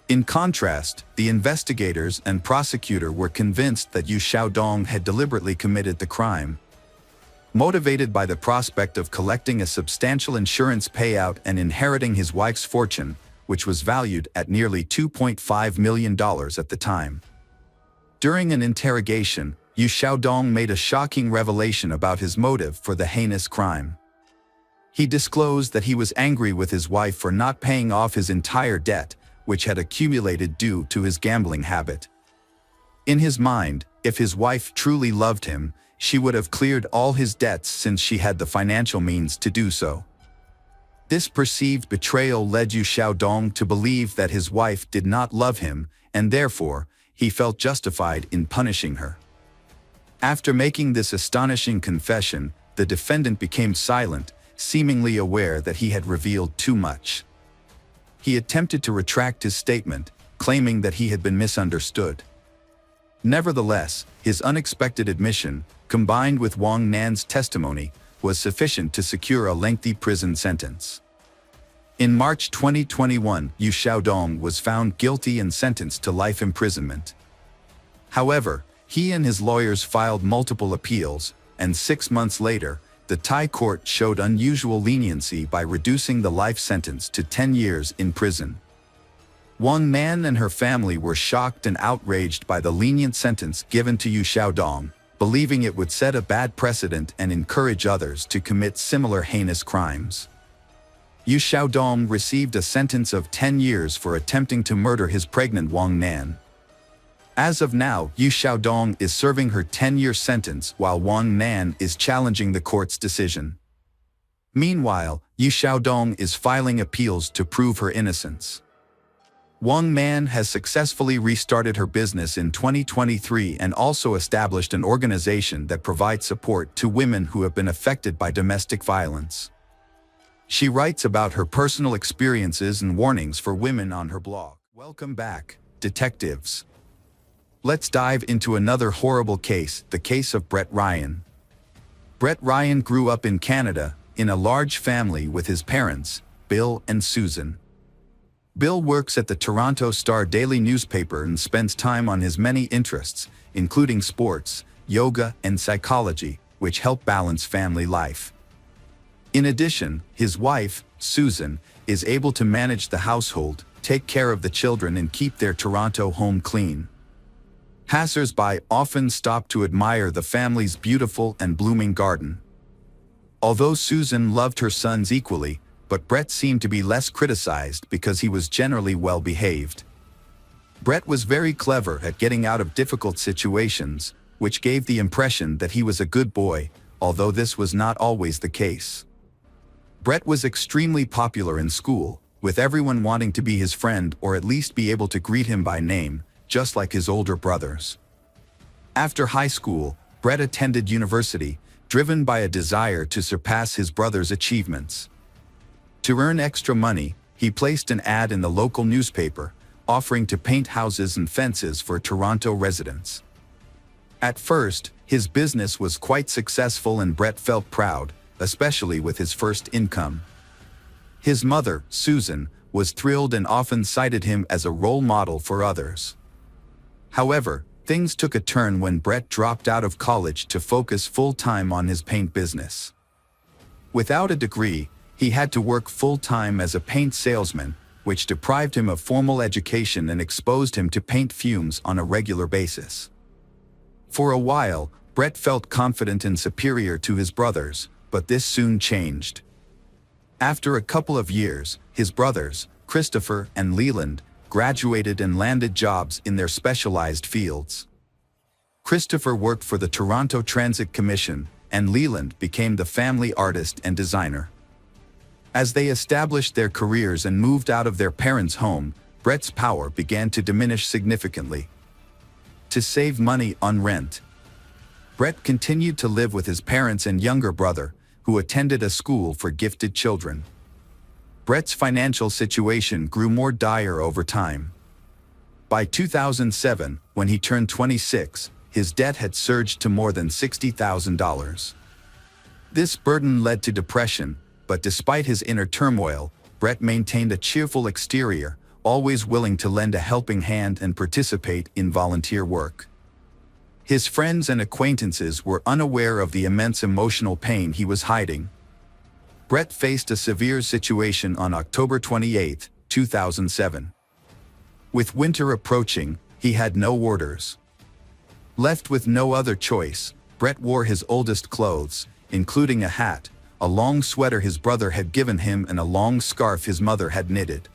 In contrast, the investigators and prosecutor were convinced that Yu Xiaodong had deliberately committed the crime. Motivated by the prospect of collecting a substantial insurance payout and inheriting his wife's fortune, which was valued at nearly $2.5 million at the time. During an interrogation, Yu Xiaodong made a shocking revelation about his motive for the heinous crime. He disclosed that he was angry with his wife for not paying off his entire debt, which had accumulated due to his gambling habit. In his mind, if his wife truly loved him, she would have cleared all his debts since she had the financial means to do so. This perceived betrayal led Yu Xiaodong to believe that his wife did not love him, and therefore, he felt justified in punishing her. After making this astonishing confession, the defendant became silent, seemingly aware that he had revealed too much. He attempted to retract his statement, claiming that he had been misunderstood. Nevertheless, his unexpected admission, combined with Wang Nan's testimony, was sufficient to secure a lengthy prison sentence. In March 2021, Yu Xiaodong was found guilty and sentenced to life imprisonment. However, he and his lawyers filed multiple appeals, and 6 months later, the Thai court showed unusual leniency by reducing the life sentence to 10 years in prison. Wang Nan and her family were shocked and outraged by the lenient sentence given to Yu Xiaodong, believing it would set a bad precedent and encourage others to commit similar heinous crimes. Yu Xiaodong received a sentence of 10 years for attempting to murder his pregnant Wang Nan. As of now, Yu Xiaodong is serving her 10-year sentence while Wang Nan is challenging the court's decision. Meanwhile, Yu Xiaodong is filing appeals to prove her innocence. Wang Nan has successfully restarted her business in 2023 and also established an organization that provides support to women who have been affected by domestic violence. She writes about her personal experiences and warnings for women on her blog. Welcome back, detectives. Let's dive into another horrible case, the case of Brett Ryan. Brett Ryan grew up in Canada, in a large family with his parents, Bill and Susan. Bill works at the Toronto Star Daily newspaper and spends time on his many interests, including sports, yoga, and psychology, which help balance family life. In addition, his wife, Susan, is able to manage the household, take care of the children, and keep their Toronto home clean. Passers-by often stop to admire the family's beautiful and blooming garden. Although Susan loved her sons equally, but Brett seemed to be less criticized because he was generally well-behaved. Brett was very clever at getting out of difficult situations, which gave the impression that he was a good boy, although this was not always the case. Brett was extremely popular in school, with everyone wanting to be his friend or at least be able to greet him by name, just like his older brothers. After high school, Brett attended university, driven by a desire to surpass his brother's achievements. To earn extra money, he placed an ad in the local newspaper, offering to paint houses and fences for Toronto residents. At first, his business was quite successful and Brett felt proud, especially with his first income. His mother, Susan, was thrilled and often cited him as a role model for others. However, things took a turn when Brett dropped out of college to focus full-time on his paint business. Without a degree, he had to work full-time as a paint salesman, which deprived him of formal education and exposed him to paint fumes on a regular basis. For a while, Brett felt confident and superior to his brothers, but this soon changed. After a couple of years, his brothers, Christopher and Leland, graduated and landed jobs in their specialized fields. Christopher worked for the Toronto Transit Commission, and Leland became the family artist and designer. As they established their careers and moved out of their parents' home, Brett's power began to diminish significantly. To save money on rent, Brett continued to live with his parents and younger brother, who attended a school for gifted children. Brett's financial situation grew more dire over time. By 2007, when he turned 26, his debt had surged to more than $60,000. This burden led to depression, but despite his inner turmoil, Brett maintained a cheerful exterior, always willing to lend a helping hand and participate in volunteer work. His friends and acquaintances were unaware of the immense emotional pain he was hiding. Brett faced a severe situation on October 28, 2007. With winter approaching, he had no orders. Left with no other choice, Brett wore his oldest clothes, including a hat, a long sweater his brother had given him and a long scarf his mother had knitted.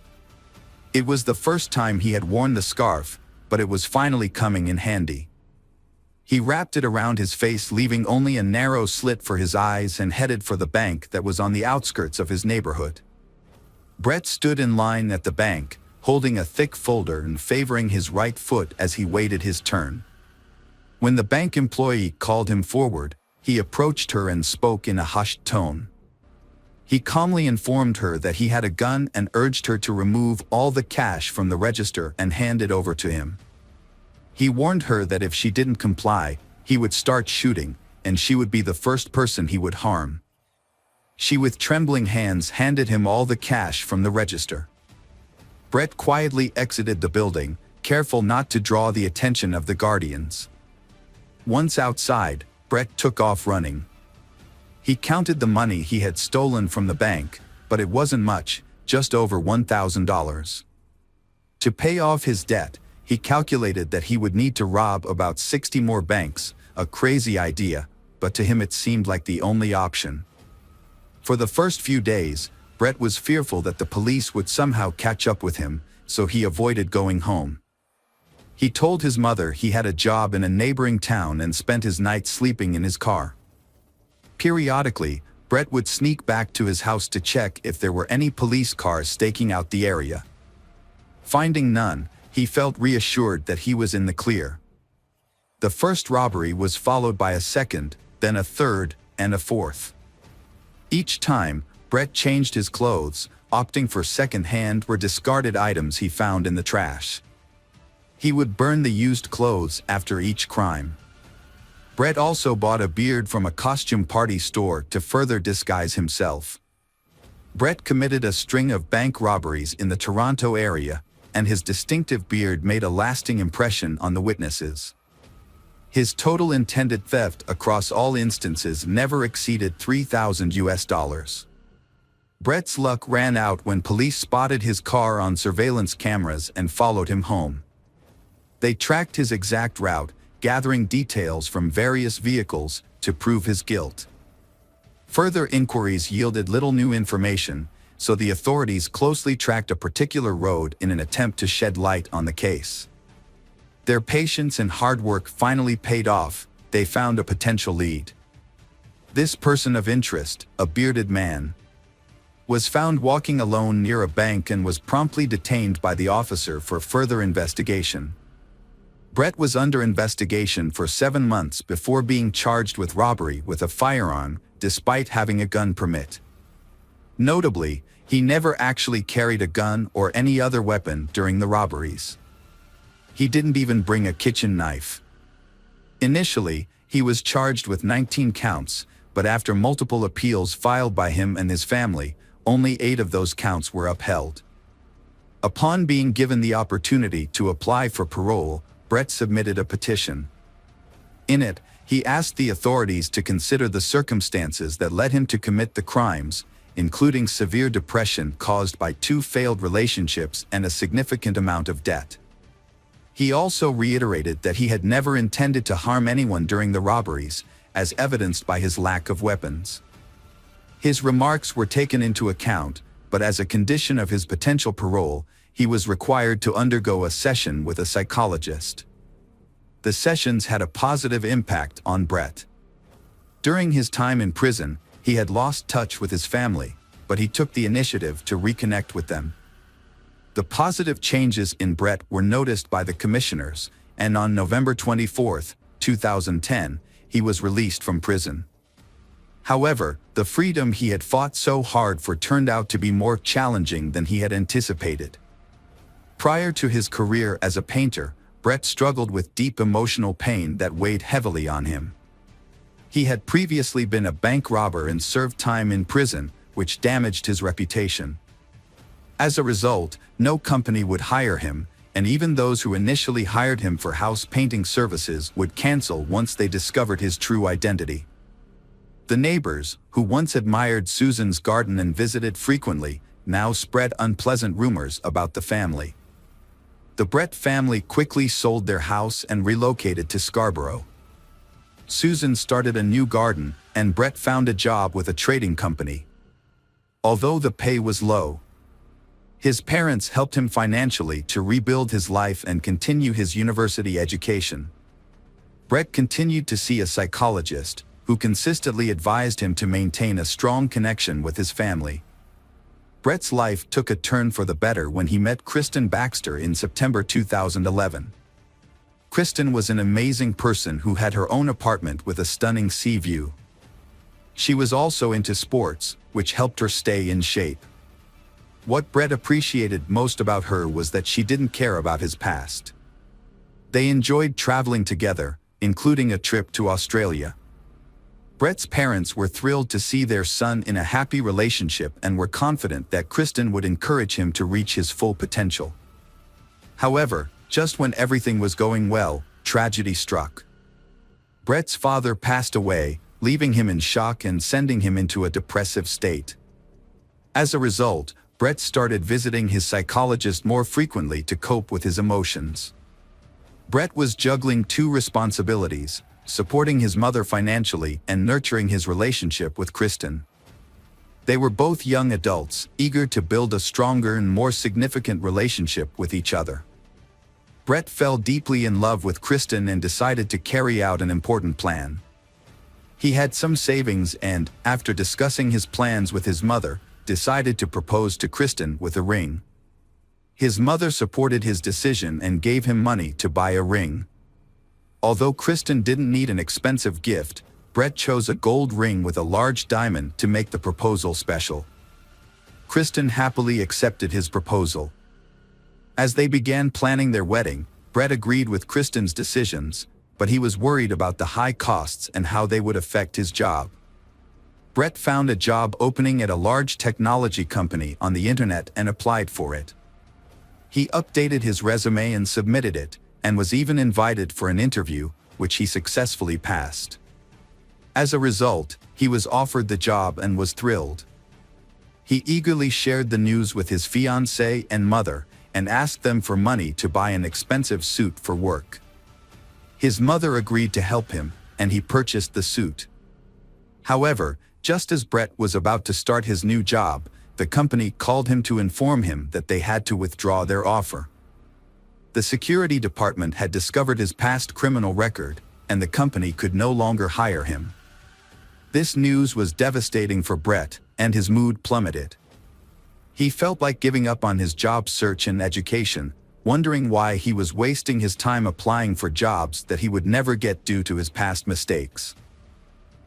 It was the first time he had worn the scarf, but it was finally coming in handy. He wrapped it around his face, leaving only a narrow slit for his eyes, and headed for the bank that was on the outskirts of his neighborhood. Brett stood in line at the bank, holding a thick folder and favoring his right foot as he waited his turn. When the bank employee called him forward, he approached her and spoke in a hushed tone. He calmly informed her that he had a gun and urged her to remove all the cash from the register and hand it over to him. He warned her that if she didn't comply, he would start shooting, and she would be the first person he would harm. She, with trembling hands, handed him all the cash from the register. Brett quietly exited the building, careful not to draw the attention of the guardians. Once outside, Brett took off running. He counted the money he had stolen from the bank, but it wasn't much, just over $1,000. To pay off his debt, he calculated that he would need to rob about 60 more banks, a crazy idea, but to him it seemed like the only option. For the first few days, Brett was fearful that the police would somehow catch up with him, so he avoided going home. He told his mother he had a job in a neighboring town and spent his nights sleeping in his car. Periodically, Brett would sneak back to his house to check if there were any police cars staking out the area. Finding none, he felt reassured that he was in the clear. The first robbery was followed by a second, then a third, and a fourth. Each time, Brett changed his clothes, opting for second-hand or discarded items he found in the trash. He would burn the used clothes after each crime. Brett also bought a beard from a costume party store to further disguise himself. Brett committed a string of bank robberies in the Toronto area, and his distinctive beard made a lasting impression on the witnesses. His total intended theft across all instances never exceeded $3,000. Brett's luck ran out when police spotted his car on surveillance cameras and followed him home. They tracked his exact route, gathering details from various vehicles to prove his guilt. Further inquiries yielded little new information, so the authorities closely tracked a particular road in an attempt to shed light on the case. Their patience and hard work finally paid off. They found a potential lead. This person of interest, a bearded man, was found walking alone near a bank and was promptly detained by the officer for further investigation. Brett was under investigation for 7 months before being charged with robbery with a firearm, despite having a gun permit. Notably, he never actually carried a gun or any other weapon during the robberies. He didn't even bring a kitchen knife. Initially, he was charged with 19 counts, but after multiple appeals filed by him and his family, only 8 of those counts were upheld. Upon being given the opportunity to apply for parole, Brett submitted a petition. In it, he asked the authorities to consider the circumstances that led him to commit the crimes, including severe depression caused by 2 failed relationships and a significant amount of debt. He also reiterated that he had never intended to harm anyone during the robberies, as evidenced by his lack of weapons. His remarks were taken into account, but as a condition of his potential parole, he was required to undergo a session with a psychologist. The sessions had a positive impact on Brett. During his time in prison, he had lost touch with his family, but he took the initiative to reconnect with them. The positive changes in Brett were noticed by the commissioners, and on November 24, 2010, he was released from prison. However, the freedom he had fought so hard for turned out to be more challenging than he had anticipated. Prior to his career as a painter, Brett struggled with deep emotional pain that weighed heavily on him. He had previously been a bank robber and served time in prison, which damaged his reputation. As a result, no company would hire him, and even those who initially hired him for house painting services would cancel once they discovered his true identity. The neighbors, who once admired Susan's garden and visited frequently, now spread unpleasant rumors about the family. The Brett family quickly sold their house and relocated to Scarborough. Susan started a new garden, and Brett found a job with a trading company. Although the pay was low, his parents helped him financially to rebuild his life and continue his university education. Brett continued to see a psychologist, who consistently advised him to maintain a strong connection with his family. Brett's life took a turn for the better when he met Kristen Baxter in September 2011. Kristen was an amazing person who had her own apartment with a stunning sea view. She was also into sports, which helped her stay in shape. What Brett appreciated most about her was that she didn't care about his past. They enjoyed traveling together, including a trip to Australia. Brett's parents were thrilled to see their son in a happy relationship and were confident that Kristen would encourage him to reach his full potential. However, just when everything was going well, tragedy struck. Brett's father passed away, leaving him in shock and sending him into a depressive state. As a result, Brett started visiting his psychologist more frequently to cope with his emotions. Brett was juggling 2 responsibilities: supporting his mother financially and nurturing his relationship with Kristen. They were both young adults, eager to build a stronger and more significant relationship with each other. Brett fell deeply in love with Kristen and decided to carry out an important plan. He had some savings and, after discussing his plans with his mother, decided to propose to Kristen with a ring. His mother supported his decision and gave him money to buy a ring. Although Kristen didn't need an expensive gift, Brett chose a gold ring with a large diamond to make the proposal special. Kristen happily accepted his proposal. As they began planning their wedding, Brett agreed with Kristen's decisions, but he was worried about the high costs and how they would affect his job. Brett found a job opening at a large technology company on the internet and applied for it. He updated his resume and submitted it, and was even invited for an interview, which he successfully passed. As a result, he was offered the job and was thrilled. He eagerly shared the news with his fiancée and mother, and asked them for money to buy an expensive suit for work. His mother agreed to help him, and he purchased the suit. However, just as Brett was about to start his new job, the company called him to inform him that they had to withdraw their offer. The security department had discovered his past criminal record, and the company could no longer hire him. This news was devastating for Brett, and his mood plummeted. He felt like giving up on his job search and education, wondering why he was wasting his time applying for jobs that he would never get due to his past mistakes.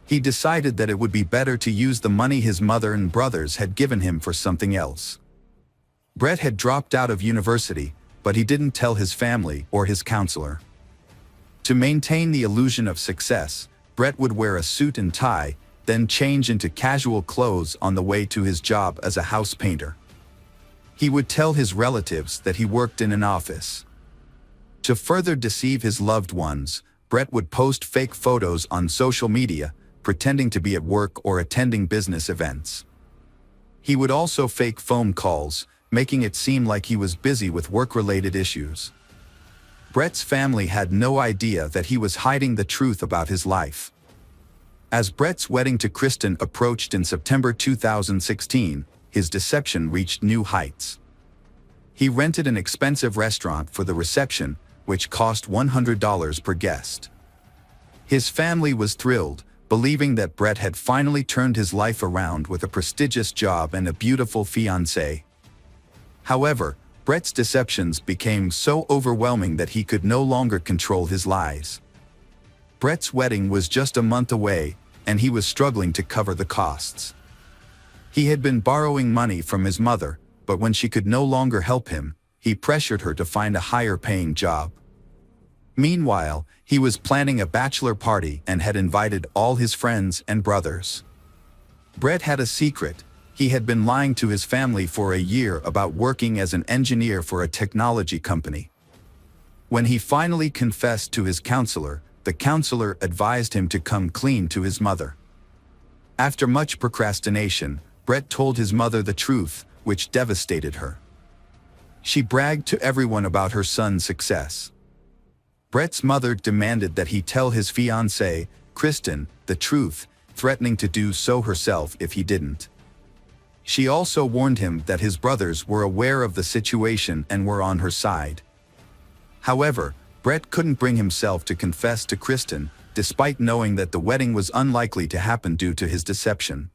He decided that it would be better to use the money his mother and brothers had given him for something else. Brett had dropped out of university, but he didn't tell his family or his counselor. To maintain the illusion of success, Brett would wear a suit and tie, then change into casual clothes on the way to his job as a house painter. He would tell his relatives that he worked in an office. To further deceive his loved ones, Brett would post fake photos on social media, pretending to be at work or attending business events. He would also fake phone calls, making it seem like he was busy with work-related issues. Brett's family had no idea that he was hiding the truth about his life. As Brett's wedding to Kristen approached in September 2016, his deception reached new heights. He rented an expensive restaurant for the reception, which cost $100 per guest. His family was thrilled, believing that Brett had finally turned his life around with a prestigious job and a beautiful fiancée. However, Brett's deceptions became so overwhelming that he could no longer control his lies. Brett's wedding was just a month away, and he was struggling to cover the costs. He had been borrowing money from his mother, but when she could no longer help him, he pressured her to find a higher-paying job. Meanwhile, he was planning a bachelor party and had invited all his friends and brothers. Brett had a secret. He had been lying to his family for a year about working as an engineer for a technology company. When he finally confessed to his counselor, the counselor advised him to come clean to his mother. After much procrastination, Brett told his mother the truth, which devastated her. She bragged to everyone about her son's success. Brett's mother demanded that he tell his fiancée, Kristen, the truth, threatening to do so herself if he didn't. She also warned him that his brothers were aware of the situation and were on her side. However, Brett couldn't bring himself to confess to Kristen, despite knowing that the wedding was unlikely to happen due to his deception.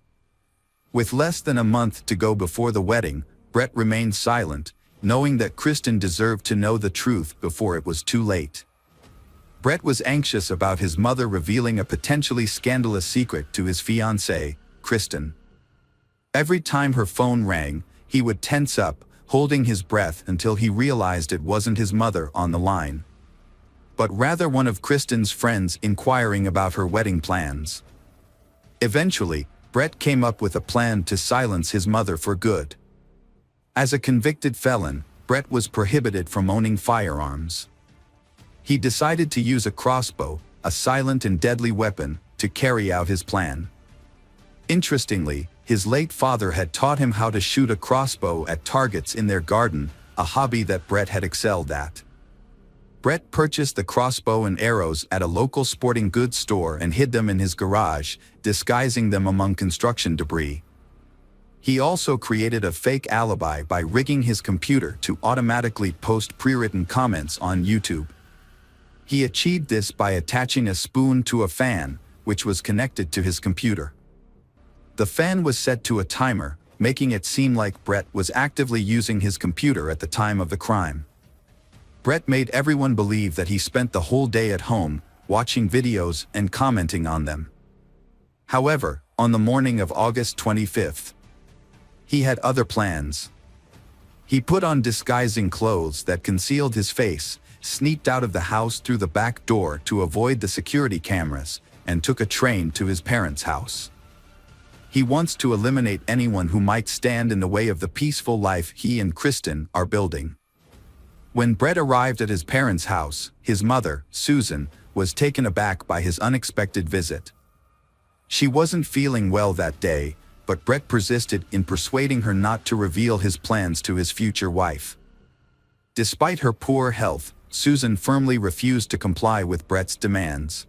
With less than a month to go before the wedding, Brett remained silent, knowing that Kristen deserved to know the truth before it was too late. Brett was anxious about his mother revealing a potentially scandalous secret to his fiancée, Kristen. Every time her phone rang, he would tense up, holding his breath until he realized it wasn't his mother on the line, but rather one of Kristen's friends inquiring about her wedding plans. Eventually, Brett came up with a plan to silence his mother for good. As a convicted felon, Brett was prohibited from owning firearms. He decided to use a crossbow, a silent and deadly weapon, to carry out his plan. Interestingly, his late father had taught him how to shoot a crossbow at targets in their garden, a hobby that Brett had excelled at. Brett purchased the crossbow and arrows at a local sporting goods store and hid them in his garage, disguising them among construction debris. He also created a fake alibi by rigging his computer to automatically post pre-written comments on YouTube. He achieved this by attaching a spoon to a fan, which was connected to his computer. The fan was set to a timer, making it seem like Brett was actively using his computer at the time of the crime. Brett made everyone believe that he spent the whole day at home, watching videos and commenting on them. However, on the morning of August 25th, he had other plans. He put on disguising clothes that concealed his face, sneaked out of the house through the back door to avoid the security cameras, and took a train to his parents' house. He wants to eliminate anyone who might stand in the way of the peaceful life he and Kristen are building. When Brett arrived at his parents' house, his mother, Susan, was taken aback by his unexpected visit. She wasn't feeling well that day, but Brett persisted in persuading her not to reveal his plans to his future wife. Despite her poor health, Susan firmly refused to comply with Brett's demands.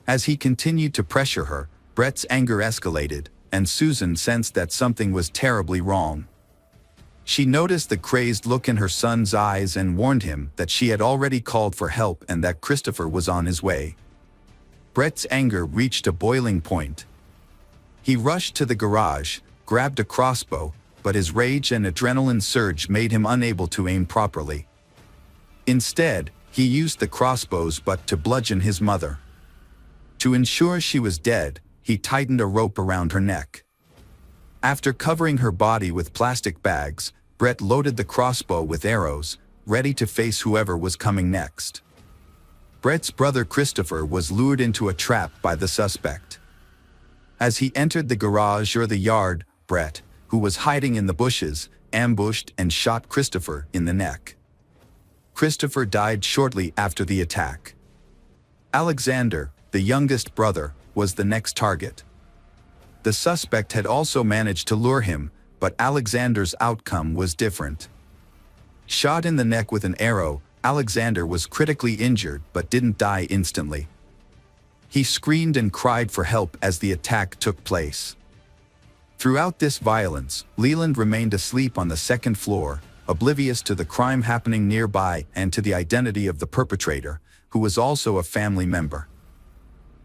As he continued to pressure her, Brett's anger escalated, and Susan sensed that something was terribly wrong. She noticed the crazed look in her son's eyes and warned him that she had already called for help and that Christopher was on his way. Brett's anger reached a boiling point. He rushed to the garage, grabbed a crossbow, but his rage and adrenaline surge made him unable to aim properly. Instead, he used the crossbow's butt to bludgeon his mother. To ensure she was dead, he tightened a rope around her neck. After covering her body with plastic bags, Brett loaded the crossbow with arrows, ready to face whoever was coming next. Brett's brother Christopher was lured into a trap by the suspect. As he entered the garage or the yard, Brett, who was hiding in the bushes, ambushed and shot Christopher in the neck. Christopher died shortly after the attack. Alexander, the youngest brother, was the next target. The suspect had also managed to lure him, but Alexander's outcome was different. Shot in the neck with an arrow, Alexander was critically injured but didn't die instantly. He screamed and cried for help as the attack took place. Throughout this violence, Leland remained asleep on the second floor, oblivious to the crime happening nearby and to the identity of the perpetrator, who was also a family member.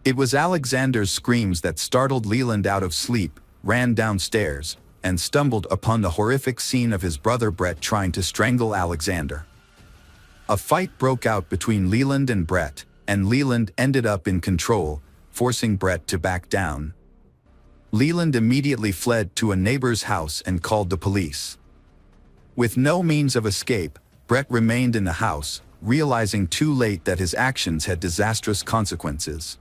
It was Alexander's screams that startled Leland out of sleep, ran downstairs, and stumbled upon the horrific scene of his brother Brett trying to strangle Alexander. A fight broke out between Leland and Brett, and Leland ended up in control, forcing Brett to back down. Leland immediately fled to a neighbor's house and called the police. With no means of escape, Brett remained in the house, realizing too late that his actions had disastrous consequences.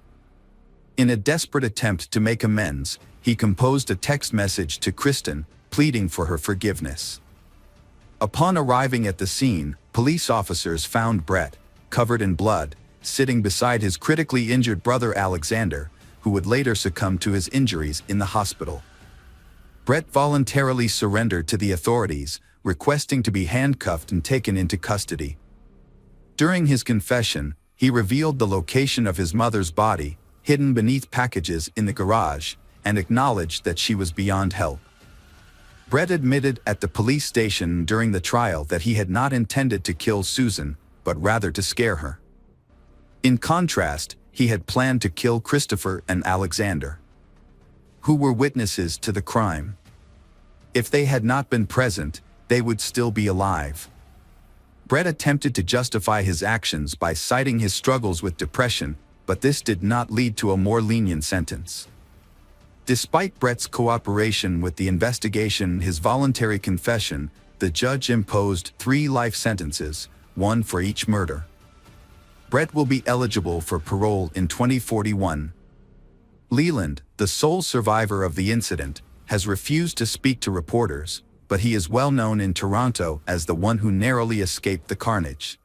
In a desperate attempt to make amends, he composed a text message to Kristen, pleading for her forgiveness. Upon arriving at the scene, police officers found Brett, covered in blood, sitting beside his critically injured brother Alexander, who would later succumb to his injuries in the hospital. Brett voluntarily surrendered to the authorities, requesting to be handcuffed and taken into custody. During his confession, he revealed the location of his mother's body, hidden beneath packages in the garage, and acknowledged that she was beyond help. Brett admitted at the police station during the trial that he had not intended to kill Susan, but rather to scare her. In contrast, he had planned to kill Christopher and Alexander, who were witnesses to the crime. If they had not been present, they would still be alive. Brett attempted to justify his actions by citing his struggles with depression, but this did not lead to a more lenient sentence. Despite Brett's cooperation with the investigation and his voluntary confession, the judge imposed 3 life sentences, 1 for each murder. Brett will be eligible for parole in 2041. Leland, the sole survivor of the incident, has refused to speak to reporters, but he is well known in Toronto as the one who narrowly escaped the carnage.